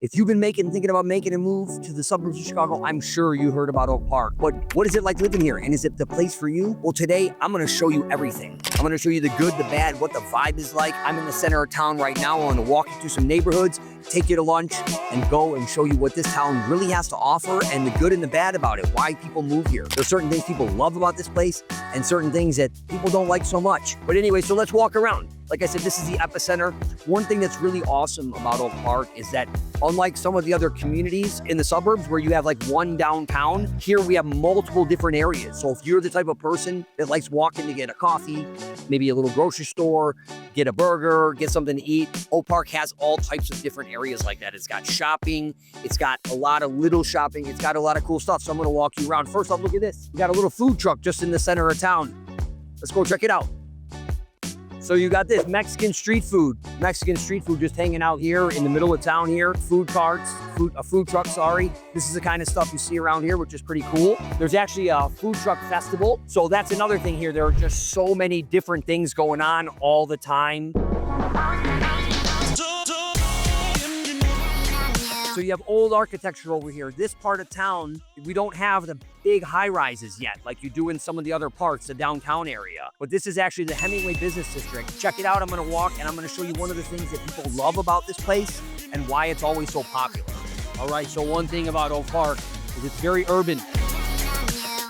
If you've been thinking about making a move to the suburbs of Chicago, I'm sure you heard about Oak Park. But what is it like living here? And is it the place for you? Well, today I'm gonna show you everything. I'm gonna show you the good, the bad, what the vibe is like. I'm in the center of town right now. I'm gonna walk you through some neighborhoods, take you to lunch, and go and show you what this town really has to offer and the good and the bad about it, why people move here. There's certain things people love about this place and certain things that people don't like so much. But anyway, so let's walk around. Like I said, this is the epicenter. One thing that's really awesome about Oak Park is that unlike some of the other communities in the suburbs where you have like one downtown, here we have multiple different areas. So if you're the type of person that likes walking to get a coffee, maybe a little grocery store, get a burger, get something to eat, Oak Park has all types of different areas like that. It's got shopping, it's got a lot of little shopping, it's got a lot of cool stuff. So I'm gonna walk you around. First off, look at this. We got a little food truck just in the center of town. Let's go check it out. So you got this Mexican street food just hanging out here in the middle of town here. Food carts, a food truck, sorry. This is the kind of stuff you see around here, which is pretty cool. There's actually a food truck festival. So that's another thing here. There are just so many different things going on all the time. So you have old architecture over here. This part of town, we don't have the big high rises yet, like you do in some of the other parts, the downtown area. But this is actually the Hemingway Business District. Check it out. I'm gonna walk and I'm gonna show you one of the things that people love about this place and why it's always so popular. All right, so one thing about Oak Park is it's very urban.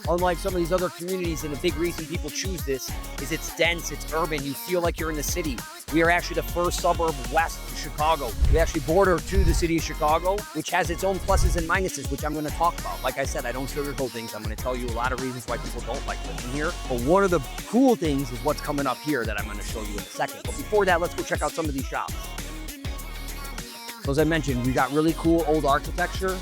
Unlike some of these other communities, and a big reason people choose this is it's dense, it's urban, you feel like you're in the city. We are actually the first suburb west of Chicago. We actually border to the city of Chicago, which has its own pluses and minuses, which I'm gonna talk about. Like I said, I don't sugarcoat things. I'm gonna tell you a lot of reasons why people don't like living here. But one of the cool things is what's coming up here that I'm gonna show you in a second. But before that, let's go check out some of these shops. So as I mentioned, we got really cool old architecture.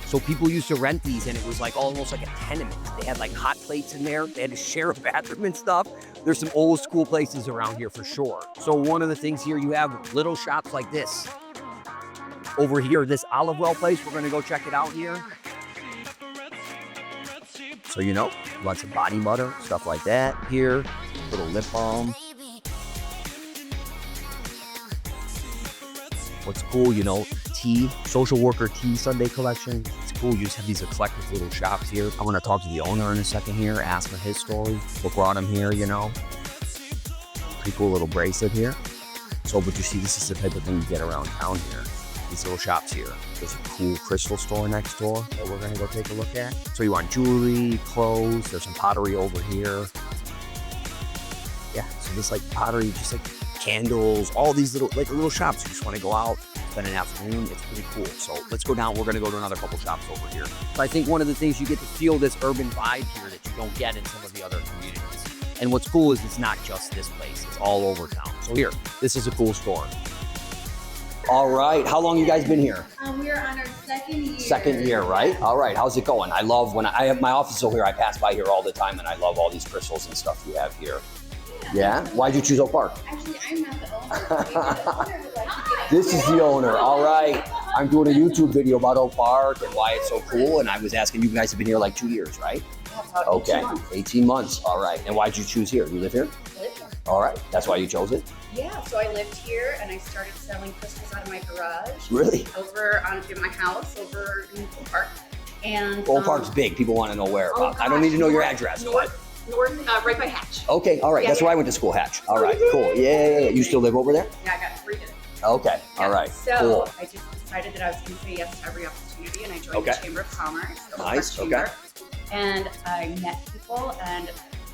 So people used to rent these and it was like almost like a tenement. They had like hot plates in there. They had to share a bathroom and stuff. There's some old school places around here for sure. So one of the things here, you have little shops like this. Over here, this olive well place, we're gonna go check it out here. So you know, lots of body butter, stuff like that here. Little lip balm. What's cool, you know, tea, social worker tea Sunday collection. It's cool, you just have these eclectic little shops here. I'm gonna talk to the owner in a second here, ask him his story, what brought him here, you know. Pretty cool little bracelet here. So, but you see, this is the type of thing you get around town here. These little shops here. There's a cool crystal store next door that we're gonna go take a look at. So you want jewelry, clothes, there's some pottery over here. Yeah, so this like pottery, just like candles, all these little shops. You just want to go out, spend an afternoon. It's pretty cool. So let's go down. We're going to go to another couple shops over here. So I think one of the things you get to feel this urban vibe here that you don't get in some of the other communities. And what's cool is it's not just this place. It's all over town. So here, this is a cool store. All right. How long you guys been here? We are on our second year. Second year, right? All right. How's it going? I love when I have my office over here. I pass by here all the time, and I love all these crystals and stuff you have here. Yeah? Why'd you choose Oak Park? Actually, I'm not the owner. This is the owner. All right. I'm doing a YouTube video about Oak Park and why it's so cool. And I was asking, you guys have been here like 2 years, right? Yeah, okay. 18 months. All right. And why'd you choose here? You live here? I live here. All right. That's why you chose it? Yeah. So I lived here and I started selling crystals out of my garage. Really? Over in my house over in Oak Park. And Oak Park's big. People want to know where. Oh, I don't need to know your address. North, right by Hatch. Okay, all right. Yeah, That's yeah. where I went to school, Hatch. All right, cool. Yeah. You still live over there? Yeah, I got 3 kids. Okay, all right, So cool. I just decided that I was going to say yes to every opportunity, and I joined Okay. the Chamber of Commerce. the Oak Park Nice, Chamber, and I met people, and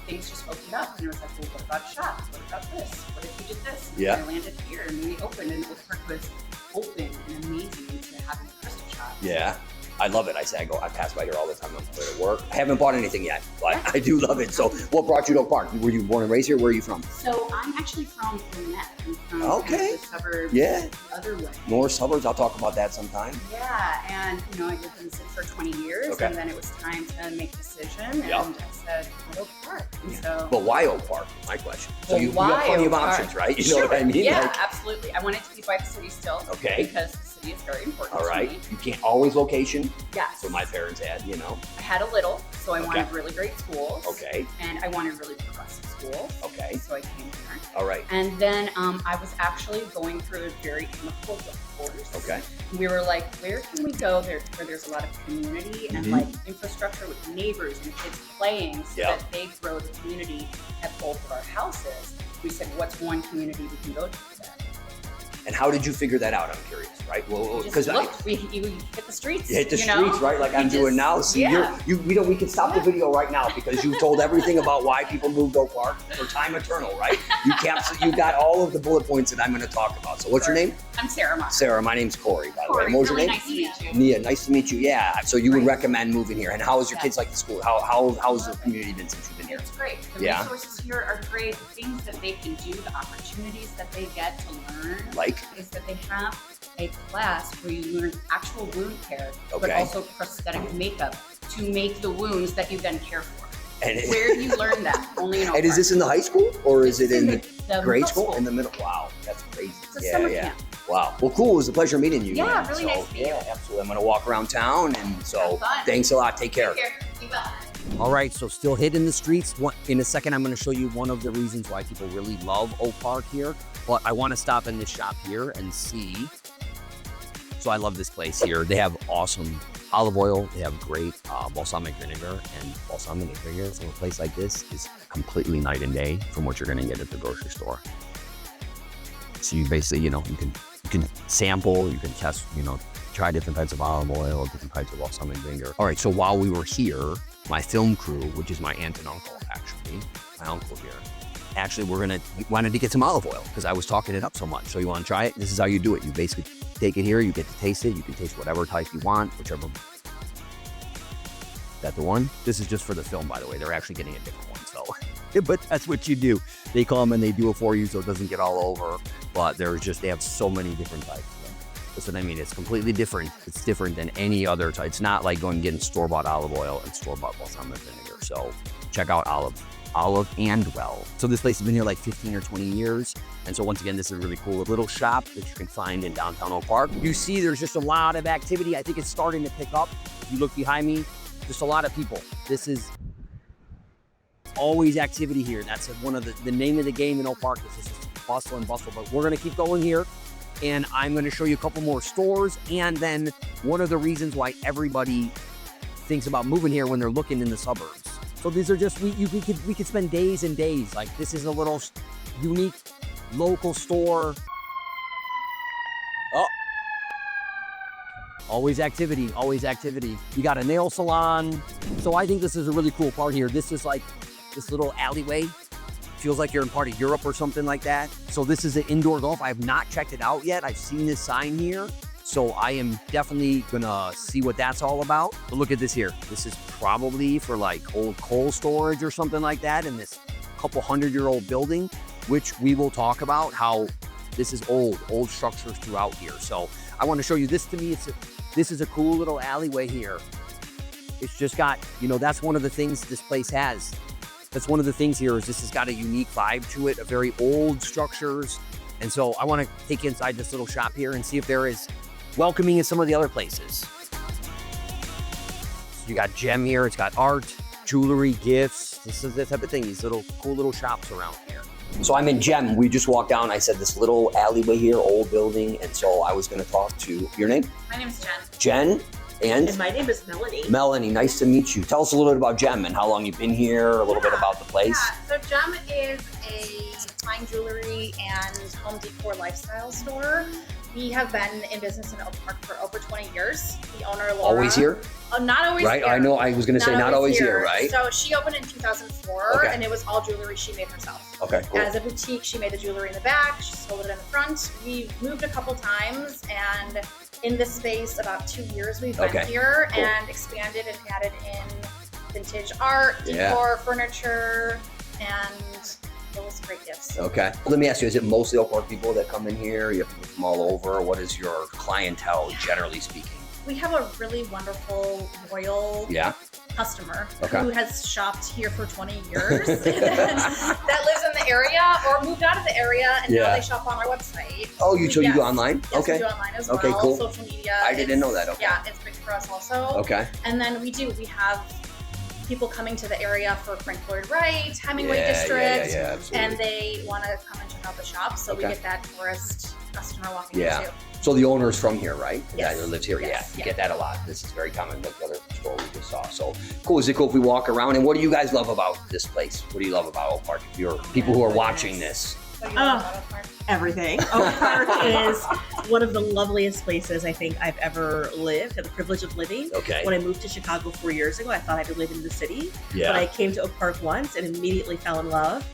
things just opened up, and it was like, well, what about shops? What about this? What if you did this? And Yeah. I landed here, and we opened, and Oak Park was open and amazing to having a crystal shop. Yeah, I love it. I pass by here all the time on my way to work. I haven't bought anything yet, but I do love it. So what brought you to Oak Park? Were you born and raised here? Where are you from? So I'm actually from Gwinnett. I'm from Okay. the suburbs, Yeah. the other way. North suburbs. I'll talk about that sometime. Yeah, and you know, I lived in the city for 20 years, Okay. and then it was time to make a decision, Yeah. and I said, Oak Park. And so, But why Oak Park? My question. So Well, you have why plenty of Oak Park? options, right? You Sure. know what I mean? Yeah, Like, absolutely. I wanted to be by the city still. Okay. Because the city is very important all to right. me. You can't always location. Yes. So my parents had, you know. I had a little, so I Okay. wanted really great schools. Okay. And I wanted really progressive schools. Okay. So I came here. right. And then I was actually going through a very amicable divorce. Okay. We were like, where can we go there where there's a lot of community and like infrastructure with neighbors and kids playing so that they grow the community at both of our houses. We said, what's one community we can go to today? And how did you figure that out? I'm curious, right? Well, because we hit the streets. hit the streets, right? Like I'm doing now. See, we can stop the video right now because you told everything about why people moved Oak Park for time eternal, right? You got all of the bullet points that I'm going to talk about. So what's your name? I'm Sarah. Sarah, my name's Corey, by the way. And what was your name? Nice to meet you. Nia, nice to meet you. Yeah. So you would recommend moving here. And how is your kids like the school? How's the community been since you've been here? It's great. The resources here are great. The things that they can do, the opportunities that they get to learn. Like? Is that they have a class where you learn actual wound care, but also prosthetic makeup to make the wounds that you then care for. And where do you learn that? Only in Oak Park. And is this in the high school or is it in the grade school? In the middle? Wow, that's crazy. It's a summer camp. Wow. Well, cool. It was a pleasure meeting you. Yeah, really nice to meet you. Yeah, absolutely. I'm going to walk around town. And so thanks a lot. Take care. Bye. All right. So still hitting the streets. In a second, I'm going to show you one of the reasons why people really love Oak Park here. But I want to stop in this shop here and see. So I love this place here. They have awesome olive oil. They have great balsamic vinegar, and balsamic vinegar from a place like this is completely night and day from what you're going to get at the grocery store. So you basically, you can sample, you can test, try different types of olive oil, different types of balsamic vinegar. All right, so while we were here, my film crew, which is my aunt and uncle, actually, my uncle here, wanted to get some olive oil because I was talking it up so much. So you want to try it? This is how you do it. You basically take it here, you get to taste it. You can taste whatever type you want, whichever. That the one? This is just for the film, by the way. They're actually getting a different one, so. But that's what you do. They come and they do it for you so it doesn't get all over. But they have so many different types of them. That's what I mean. It's completely different. It's different than any other type. It's not like going and getting store-bought olive oil and store-bought balsamic vinegar. So check out Olive and Well. So this place has been here like 15 or 20 years. And so once again, this is a really cool little shop that you can find in downtown Oak Park. You see there's just a lot of activity. I think it's starting to pick up. If you look behind me, just a lot of people. This is always activity here. That's one of the name of the game in Oak Park. This is just bustle and bustle, but we're gonna keep going here. And I'm gonna show you a couple more stores. And then one of the reasons why everybody thinks about moving here when they're looking in the suburbs. So these are just, we could spend days and days. Like this is a little unique local store. Oh, always activity, always activity. You got a nail salon. So I think this is a really cool part here. This is like this little alleyway. Feels like you're in part of Europe or something like that. So this is an indoor golf. I have not checked it out yet. I've seen this sign here. So I am definitely gonna see what that's all about. But look at this here. This is probably for like old coal storage or something like that in this couple 100-year-old building, which we will talk about how this is old structures throughout here. So I wanna show you this. To me, this is a cool little alleyway here. It's just got, that's one of the things this place has. That's one of the things here is this has got a unique vibe to it, a very old structures. And so I wanna take you inside this little shop here and see if there is welcoming in some of the other places. So you got gem here, it's got art, jewelry, gifts. This is the type of thing, these little cool little shops around here. So I'm in Gem. We just walked down. I said this little alleyway here, old building. And so I was going to talk to your name? My name is Jen. Jen. And my name is Melanie. Melanie, nice to meet you. Tell us a little bit about Gem and how long you've been here, a little bit about the place. Yeah, so Gem is a fine jewelry and home decor lifestyle store. We have been in business in Oak Park for over 20 years. The owner, Laura. Always here? Not always right? here. I know, I was going to say not always here, right? So she opened in 2004 and it was all jewelry she made herself. Okay, cool. As a boutique, she made the jewelry in the back, she sold it in the front. We've moved a couple times, and in this space, about 2 years we've been here and expanded and added in vintage art, decor, furniture, and those great gifts. Okay. Let me ask you, is it mostly Oak Park people that come in here? You have people from all over? What is your clientele, generally speaking? We have a really wonderful, loyal customer who has shopped here for 20 years that lives in the area or moved out of the area, and now they shop on our website. Oh, you do online? Yes, we do online as well. Okay, cool. Social media. I didn't know that. Okay. Yeah, it's big for us also. Okay. And then we have people coming to the area for Frank Lloyd Wright, Hemingway District, absolutely. and they want to come and check out the shop. So we get that tourist customer walking in too. So the owner's from here, right? Yes. The guy who lives here. Yes. You get that a lot. This is very common, like the other store we just saw. So cool. Is it cool if we walk around? And what do you guys love about this place? What do you love about Oak Park? If you're people who are watching this. What do you love about Oak Park? Everything. Oak Park is one of the loveliest places I think I've ever lived, had the privilege of living. Okay. When I moved to Chicago 4 years ago, I thought I could live in the city. Yeah. But I came to Oak Park once and immediately fell in love.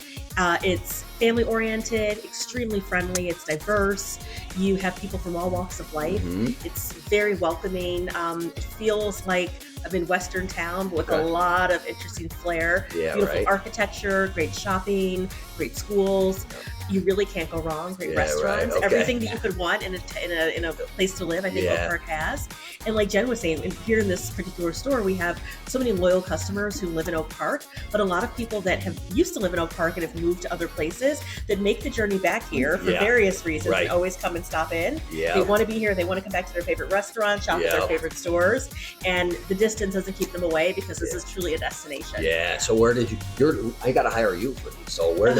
It's family oriented, extremely friendly, it's diverse. You have people from all walks of life. It's very welcoming. It feels like I'm in Western town, but with a lot of interesting flair. Beautiful architecture, great shopping, great schools. You really can't go wrong. Great restaurants, everything that you could want in a place to live. I think Oak Park has. And like Jen was saying, here in this particular store, we have so many loyal customers who live in Oak Park, but a lot of people that have used to live in Oak Park and have moved to other places that make the journey back here for various reasons. They always come and stop in. They want to be here. They want to come back to their favorite restaurant, shop at their favorite stores, and the distance doesn't keep them away because this is truly a destination. Yeah. So where did I got to hire you for this. So where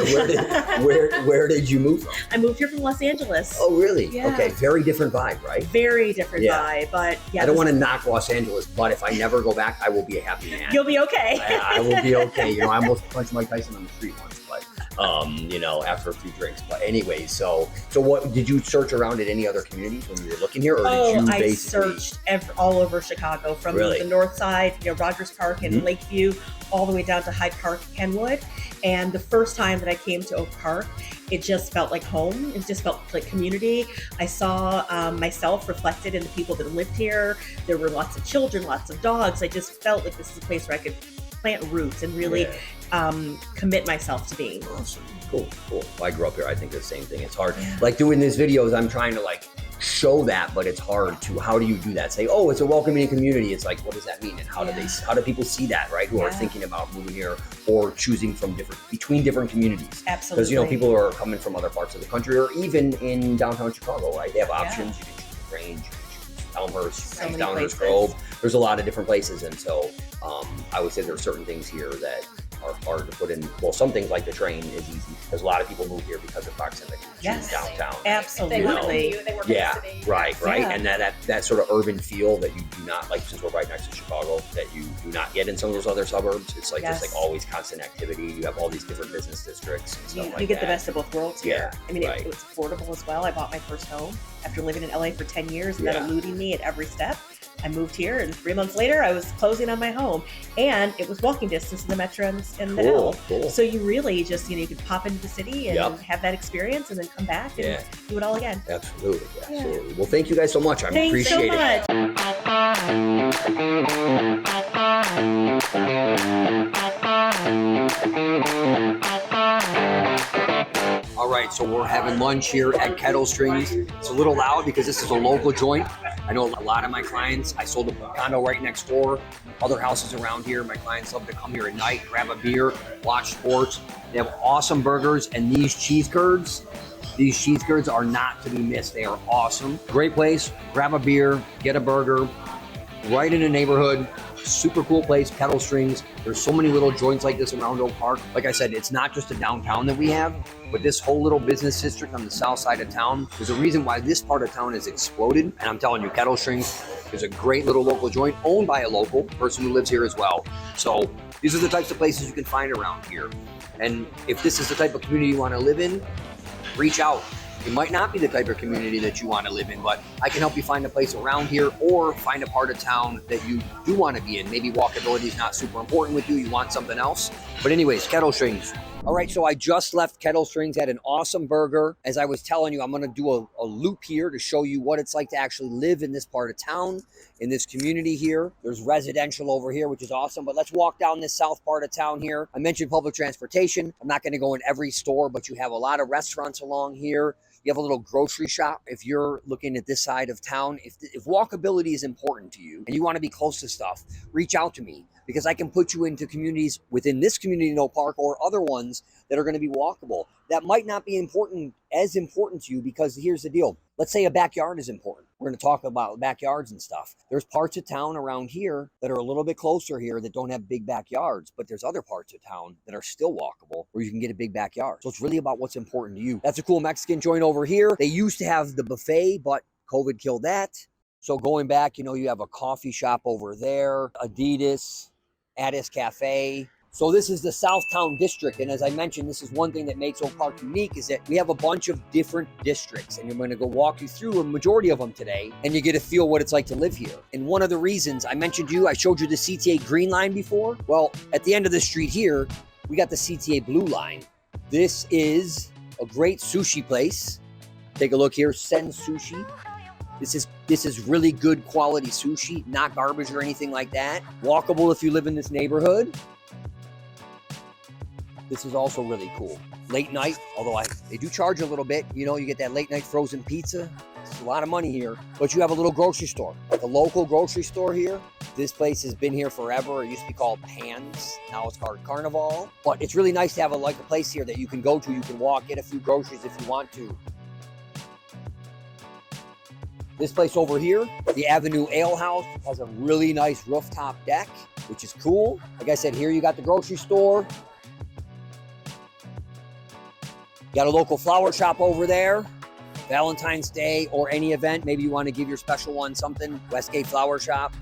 did you move from? I moved here from Los Angeles. Oh, really? Yeah. Okay. Very different vibe, right? Very different vibe, but I don't want to knock Los Angeles, but if I never go back, I will be a happy man. You'll be okay. I will be okay. You know, I almost punched Mike Tyson on the street once, but you know, after a few drinks. But anyway, so what did you search around at any other communities when you were looking here, or did you basically? I searched all over Chicago, from the north side, Rogers Park and Lakeview, all the way down to Hyde Park, Kenwood. And the first time that I came to Oak Park, it just felt like home. It just felt like community. I saw myself reflected in the people that lived here. There were lots of children, lots of dogs. I just felt like this is a place where I could plant roots and really commit myself to being. Awesome. Cool. Well, I grew up here. I think the same thing. It's hard. Like doing these videos, I'm trying to like show that, but it's hard to, how do you do that? Say, oh, it's a welcoming community. It's like, what does that mean? And how do people see that, right? Who are thinking about moving here or choosing from between different communities. Absolutely. Because, you know, people are coming from other parts of the country or even in downtown Chicago, right? They have options. You can choose Grange, you can choose Elmhurst, you can choose Downhurst Grove. There's a lot of different places. And so I would say there are certain things here that are hard to put in. Well, some things like the train is easy because a lot of people move here because of proximity to downtown. Absolutely. They want to commute, they work in the city. Right. And that sort of urban feel that you do not, like, since we're right next to Chicago, that you do not get in some of those other suburbs. It's like just like always constant activity. You have all these different business districts and stuff like that. You get the best of both worlds here. I mean, right. it was affordable as well. I bought my first home after living in LA for 10 years and that eluding me at every step. I moved here, and 3 months later, I was closing on my home, and it was walking distance to the Metro and the L. Cool. So you really just, you could pop into the city and have that experience, and then come back and do it all again. Absolutely. Well, thank you guys so much. I appreciate it. All right, so we're having lunch here at Kettle Strings. It's a little loud because this is a local joint. I know a lot of my clients, I sold a condo right next door, other houses around here. My clients love to come here at night, grab a beer, watch sports. They have awesome burgers, and these cheese curds are not to be missed. They are awesome. Great place, grab a beer, get a burger, right in the neighborhood. Super cool place, Kettle Strings. There's so many little joints like this around Oak Park. Like I said, it's not just a downtown that we have, but this whole little business district on the south side of town. There's a reason why this part of town has exploded. And I'm telling you, Kettle Strings is a great little local joint owned by a local person who lives here as well. So these are the types of places you can find around here. And if this is the type of community you want to live in, reach out. It might not be the type of community that you want to live in, but I can help you find a place around here or find a part of town that you do want to be in. Maybe walkability is not super important with you. You want something else. But anyways, Kettle Strings. All right, so I just left Kettle Strings, had an awesome burger. As I was telling you, I'm going to do a loop here to show you what it's like to actually live in this part of town, in this community here. There's residential over here, which is awesome, but let's walk down this south part of town here. I mentioned public transportation. I'm not going to go in every store, but you have a lot of restaurants along here. You have a little grocery shop if you're looking at this side of town. If walkability is important to you and you want to be close to stuff, reach out to me because I can put you into communities within this community in Oak Park or other ones that are going to be walkable. That might not be as important to you because here's the deal. Let's say a backyard is important. We're going to talk about backyards and stuff. There's parts of town around here that are a little bit closer here that don't have big backyards, but there's other parts of town that are still walkable where you can get a big backyard. So it's really about what's important to you. That's a cool Mexican joint over here. They used to have the buffet, but COVID killed that. So going back, you know, you have a coffee shop over there, Adidas, Addis Cafe. So this is the Southtown district. And as I mentioned, this is one thing that makes Oak Park unique is that we have a bunch of different districts, and I'm going to go walk you through a majority of them today, and you get to feel what it's like to live here. And one of the reasons I mentioned I showed you the CTA green line before. Well, at the end of the street here, we got the CTA blue line. This is a great sushi place. Take a look here, Sen Sushi. This is really good quality sushi, not garbage or anything like that. Walkable if you live in this neighborhood. This is also really cool. Late night, although they do charge a little bit. You know, you get that late night frozen pizza. It's a lot of money here. But you have a little grocery store, like a local grocery store here. This place has been here forever. It used to be called Pan's. Now it's called Carnival. But it's really nice to have a place here that you can go to. You can walk, get a few groceries if you want to. This place over here, the Avenue Ale House, has a really nice rooftop deck, which is cool. Like I said, here you got the grocery store. Got a local flower shop over there. Valentine's Day or any event, maybe you want to give your special one something, Westgate Flower Shop.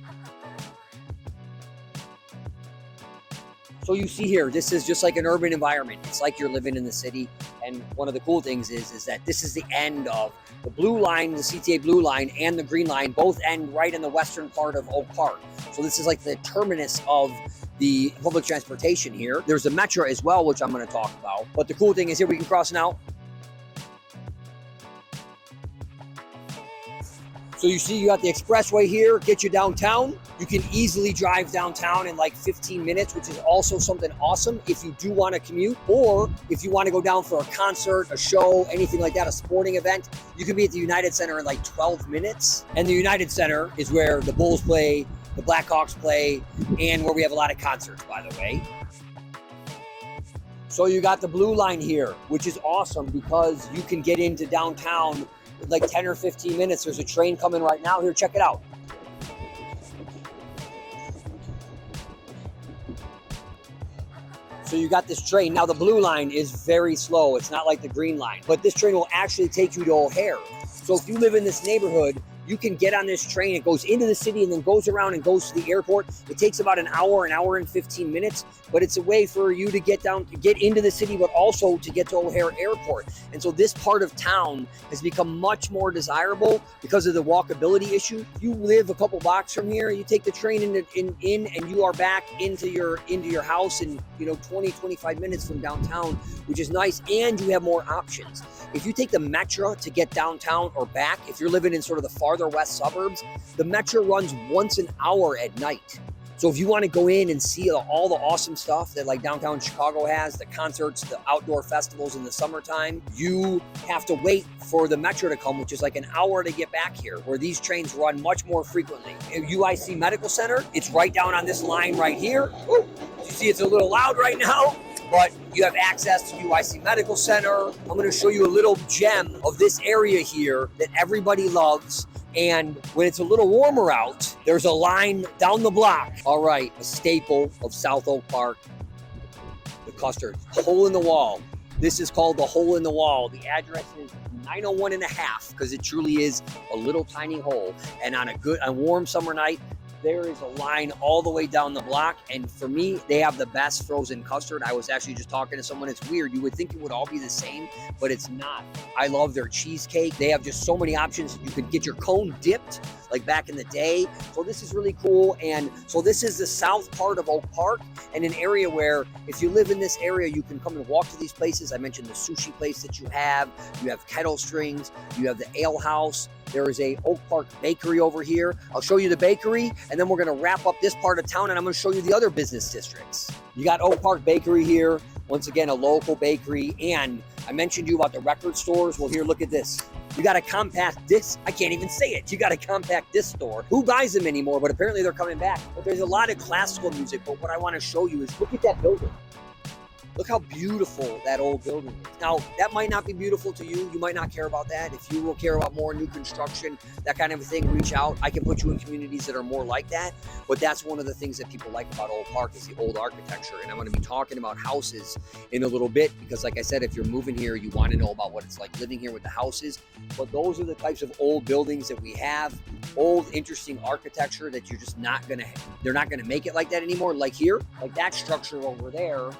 So you see here, this is just like an urban environment. It's like you're living in the city. And one of the cool things is that this is the end of the blue line, the CTA blue line, and the green line both end right in the western part of Oak Park. So this is like the terminus of the public transportation here. There's the metro as well, which I'm going to talk about. But the cool thing is here we can cross now. So you see you got the expressway here, get you downtown. You can easily drive downtown in like 15 minutes, which is also something awesome if you do want to commute, or if you want to go down for a concert, a show, anything like that, a sporting event, you can be at the United Center in like 12 minutes. And the United Center is where the Bulls play, the Blackhawks play, and where we have a lot of concerts, by the way. So you got the blue line here, which is awesome because you can get into downtown in like 10 or 15 minutes. There's a train coming right now. Here, check it out. So you got this train. Now the blue line is very slow. It's not like the green line, but this train will actually take you to O'Hare. So if you live in this neighborhood, you can get on this train. It goes into the city and then goes around and goes to the airport. It takes about an hour and 15 minutes, but it's a way for you to get into the city, but also to get to O'Hare Airport. And so this part of town has become much more desirable because of the walkability issue. If you live a couple blocks from here, you take the train in and you are back into your house in 20-25 minutes from downtown, which is nice, and you have more options. If you take the metro to get downtown or back, if you're living in sort of the farther west suburbs, the metro runs once an hour at night. So if you want to go in and see all the awesome stuff that like downtown Chicago has, the concerts, the outdoor festivals in the summertime, you have to wait for the metro to come, which is like an hour to get back here, where these trains run much more frequently. UIC Medical Center, it's right down on this line right here. Woo! You see it's a little loud right now, but you have access to UIC Medical Center. I'm going to show you a little gem of this area here that everybody loves. And when it's a little warmer out, there's a line down the block. All right, a staple of South Oak Park, the custard, hole in the wall. This is called the hole in the wall. The address is 901 and a half because it truly is a little tiny hole. And on a warm summer night, there is a line all the way down the block. And for me, they have the best frozen custard. I was actually just talking to someone. It's weird. You would think it would all be the same, but it's not. I love their cheesecake. They have just so many options. You could get your cone dipped like back in the day. So this is really cool. And so this is the south part of Oak Park, and an area where if you live in this area, you can come and walk to these places. I mentioned the sushi place that you have Kettle Strings, you have the Ale House. There is a Oak Park bakery over here. I'll show you the bakery, and then we're gonna wrap up this part of town, and I'm gonna show you the other business districts. You got Oak Park Bakery here. Once again, a local bakery. And I mentioned you about the record stores. Well, here, look at this. You got a compact disc. I can't even say it. You got a compact disc store. Who buys them anymore? But apparently they're coming back. But there's a lot of classical music. But what I want to show you is look at that building. Look how beautiful that old building is. Now, that might not be beautiful to you. You might not care about that. If you will care about more new construction, that kind of a thing, reach out. I can put you in communities that are more like that. But that's one of the things that people like about Old Park is the old architecture. And I'm going to be talking about houses in a little bit because, like I said, if you're moving here, you want to know about what it's like living here with the houses. But those are the types of old buildings that we have. Old, interesting architecture that you're just not going to, they're not going to make it like that anymore. Like here, like that structure over there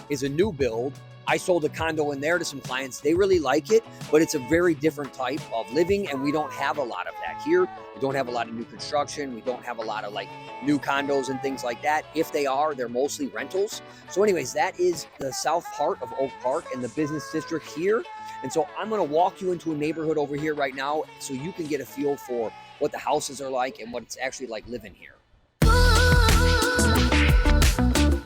is a new build. I sold a condo in there to some clients. They really like it, but it's a very different type of living, and we don't have a lot of that here. We don't have a lot of new construction. We don't have a lot of like new condos and things like that. If they are, they're mostly rentals. So anyways, that is the south part of Oak Park and the business district here. And so I'm going to walk you into a neighborhood over here right now so you can get a feel for what the houses are like and what it's actually like living here.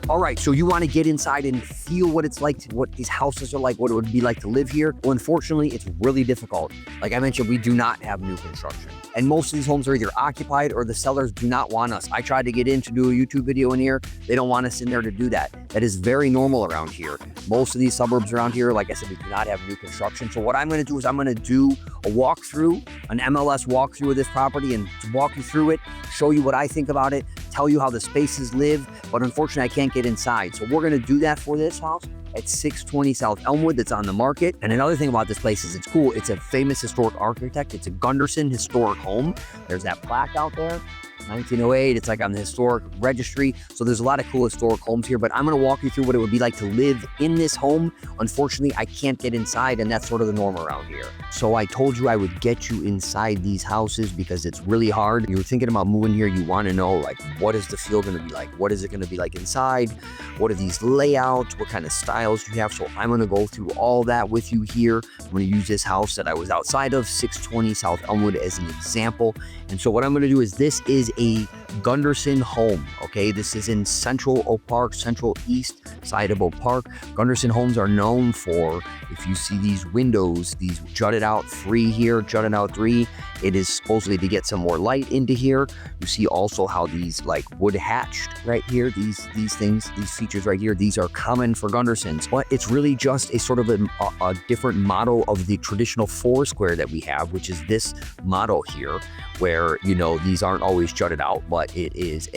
All right, so you want to get inside and feel what it's like, what these houses are like, what it would be like to live here. Well, unfortunately, it's really difficult. Like I mentioned, we do not have new construction. And most of these homes are either occupied or the sellers do not want us. I tried to get in to do a YouTube video in here. They don't want us in there to do that. That is very normal around here. Most of these suburbs around here, like I said, we do not have new construction. So what I'm going to do is I'm going to do a walkthrough, an MLS walkthrough of this property and walk you through it, show you what I think about it, tell you how the spaces live. But unfortunately, I can't get inside. So we're going to do that for this house at 620 South Elmwood that's on the market. And another thing about this place is it's cool. It's a famous historic architect. It's a Gunderson historic home. There's that plaque out there. 1908, it's like on the historic registry. So there's a lot of cool historic homes here, but I'm going to walk you through what it would be like to live in this home. Unfortunately, I can't get inside, and that's sort of the norm around here. So I told you I would get you inside these houses because it's really hard. You're thinking about moving here. You want to know, like, what is the feel going to be like? What is it going to be like inside? What are these layouts? What kind of styles do you have? So I'm going to go through all that with you here. I'm going to use this house that I was outside of, 620 South Elmwood, as an example. And so what I'm going to do is this is a Gunderson home, okay? This is in central Oak Park, central east side of Oak Park. Gunderson homes are known for, if you see these windows, these jutted out 3 here, jutted out 3, it is supposedly to get some more light into here. You see also how these like wood hatched right here, these things, these features right here, these are common for Gundersons, but it's really just a sort of a different model of the traditional 4 square that we have, which is this model here, where, you know, these aren't always jutted out, but it is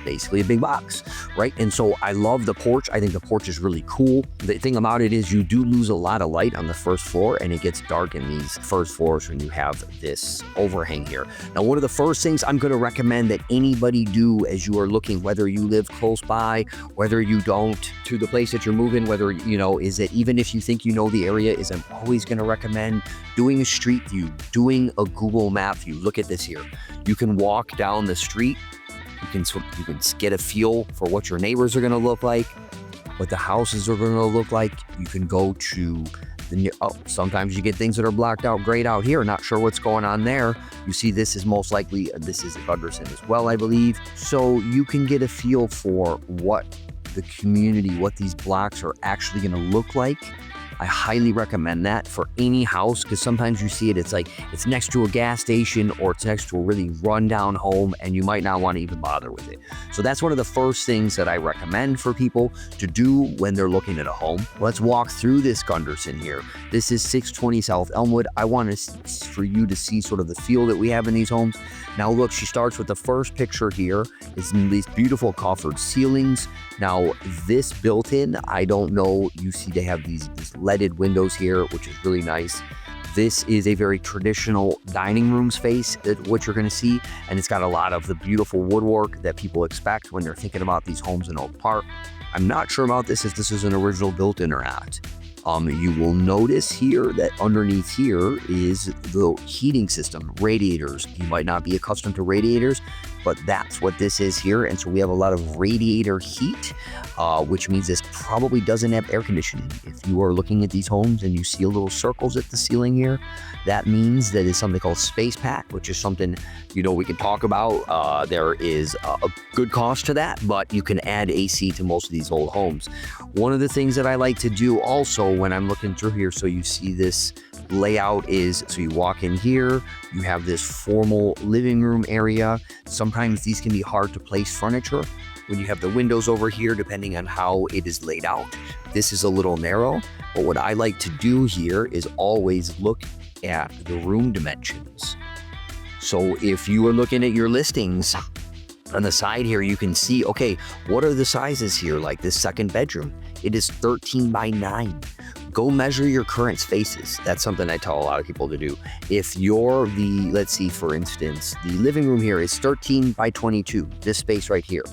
basically a big box, right? And so I love the porch. I think the porch is really cool. The thing about it is you do lose a lot of light on the first floor, and it gets dark in these first floors when you have this overhang here. Now, one of the first things I'm going to recommend that anybody do as you are looking, whether you live close by, whether you don't, to the place that you're moving, whether, you know, is that even if you think you know the area, is I'm always going to recommend doing a street view, doing a Google map view. Look at this here. You can walk down the street. You can get a feel for what your neighbors are going to look like, what the houses are going to look like. You can go to sometimes you get things that are blocked out, grayed out here, not sure what's going on there. You see this is most likely, this is a Gunderson as well, I believe. So you can get a feel for what the community, what these blocks are actually going to look like. I highly recommend that for any house, because sometimes you see it, it's like it's next to a gas station or it's next to a really rundown home and you might not want to even bother with it. So that's one of the first things that I recommend for people to do when they're looking at a home. Let's walk through this Gunderson here. This is 620 South Elmwood. I want for you to see sort of the feel that we have in these homes. Now look, she starts with the first picture here. It's these beautiful coffered ceilings. Now this built in, I don't know, you see they have these leaded windows here, which is really nice. This is a very traditional dining room space, what you're going to see, and it's got a lot of the beautiful woodwork that people expect when they're thinking about these homes in Oak Park. I'm not sure about this, if this is an original built-in or not. You will notice here that underneath here is the heating system, radiators. You might not be accustomed to radiators, but that's what this is here. And so we have a lot of radiator heat, which means this probably doesn't have air conditioning. If you are looking at these homes and you see little circles at the ceiling here, that means that is something called space pack, which is something, you know, we can talk about. There is a good cost to that, but you can add AC to most of these old homes. One of the things that I like to do also when I'm looking through here, so you see this layout is, so you walk in here, you have this formal living room area. Sometimes these can be hard to place furniture. when you have the windows over here, depending on how it is laid out. This is a little narrow, but what I like to do here is always look at the room dimensions. So if you are looking at your listings on the side here, you can see, okay, what are the sizes here? Like this second bedroom, it is 13 by 9. Go measure your current spaces. That's something I tell a lot of people to do. If you're let's see, for instance, the living room here is 13 by 22, this space right here.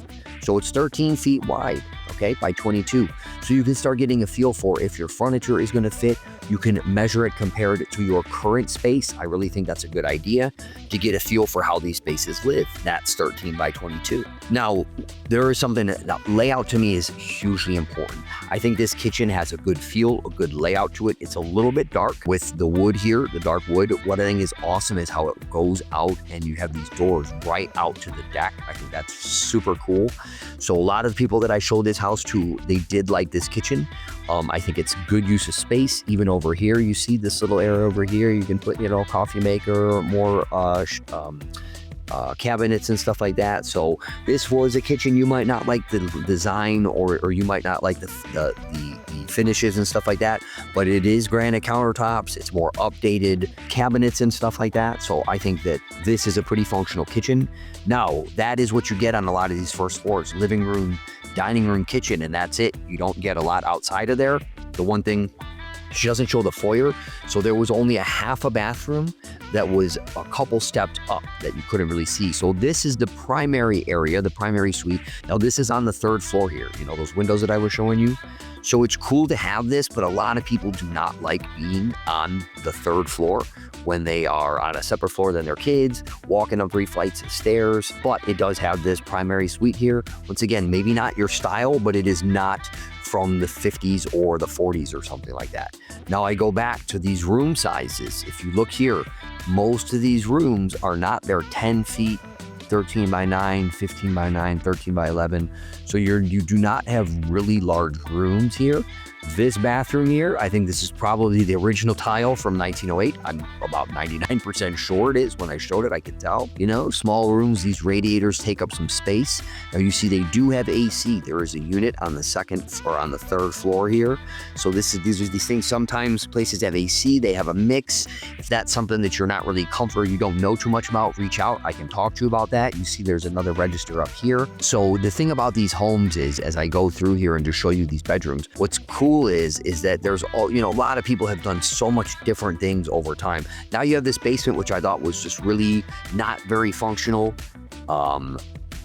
So it's 13 feet wide, okay, by 22. So you can start getting a feel for if your furniture is gonna fit. You can measure it compared to your current space. I really think that's a good idea to get a feel for how these spaces live. That's 13 by 22. Now, there is something that layout to me is hugely important. I think this kitchen has a good feel, a good layout to it. It's a little bit dark with the wood here, the dark wood. What I think is awesome is how it goes out and you have these doors right out to the deck. I think that's super cool. So a lot of people that I showed this house to, they did like this kitchen. I think it's good use of space. Even over here, you see this little area over here. You can put, coffee maker, more cabinets and stuff like that. So this was a kitchen. You might not like the design, or you might not like the finishes and stuff like that, but it is granite countertops. It's more updated cabinets and stuff like that. So I think that this is a pretty functional kitchen. Now, that is what you get on a lot of these first floors: living room, dining room, kitchen, and that's it. You don't get a lot outside of there. The one thing, she doesn't show the foyer, so there was only a half a bathroom that was a couple steps up that you couldn't really see. So this is the primary area, the primary suite. Now this is on the 3rd floor here, those windows that I was showing you. So it's cool to have this, but a lot of people do not like being on the 3rd floor when they are on a separate floor than their kids, walking up 3 flights of stairs. But it does have this primary suite here. Once again, maybe not your style, but it is not from the 50s or the 40s or something like that. Now I go back to these room sizes. If you look here, most of these rooms are not, they're 10 feet, 13 by 9, 15 by 9, 13 by 11. So you do not have really large rooms here. This bathroom here, I think this is probably the original tile from 1908. I'm about 99% sure it is. When I showed it, I could tell. Small rooms, these radiators take up some space. Now you see they do have AC. There is a unit on the 2nd or on the 3rd floor here. So these are these things. Sometimes places have AC, they have a mix. If that's something that you're not really comfortable, you don't know too much about, reach out. I can talk to you about that. You see there's another register up here. So the thing about these homes is, as I go through here and to show you these bedrooms, what's cool is that there's a lot of people have done so much different things over time. Now you have this basement, which I thought was just really not very functional.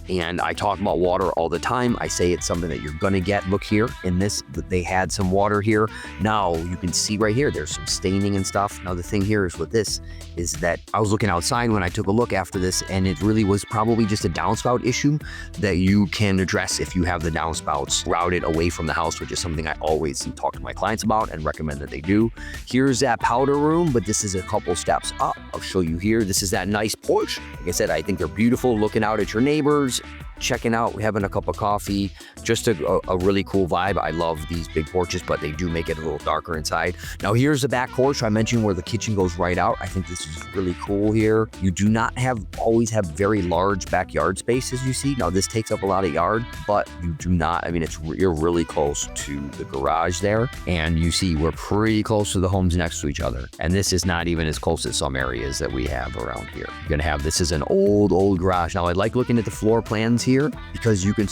And I talk about water all the time. I say it's something that you're gonna get. Look here in this, they had some water here. Now you can see right here, there's some staining and stuff. Now the thing here is with this is that I was looking outside when I took a look after this, and it really was probably just a downspout issue that you can address if you have the downspouts routed away from the house, which is something I always talk to my clients about and recommend that they do. Here's that powder room, but this is a couple steps up. I'll show you here. This is that nice porch. Like I said, I think they're beautiful, looking out at your neighbors, checking out, having a cup of coffee, just a really cool vibe. I love these big porches, but they do make it a little darker inside. Now here's the back porch I mentioned where the kitchen goes right out. I think this is really cool here. You do not always have very large backyard spaces, you see. Now this takes up a lot of yard, but you do not, you're really close to the garage there. And you see we're pretty close to the homes next to each other. And this is not even as close as some areas that we have around here. You're gonna have, this is an old garage. Now I like looking at the floor plans here because you can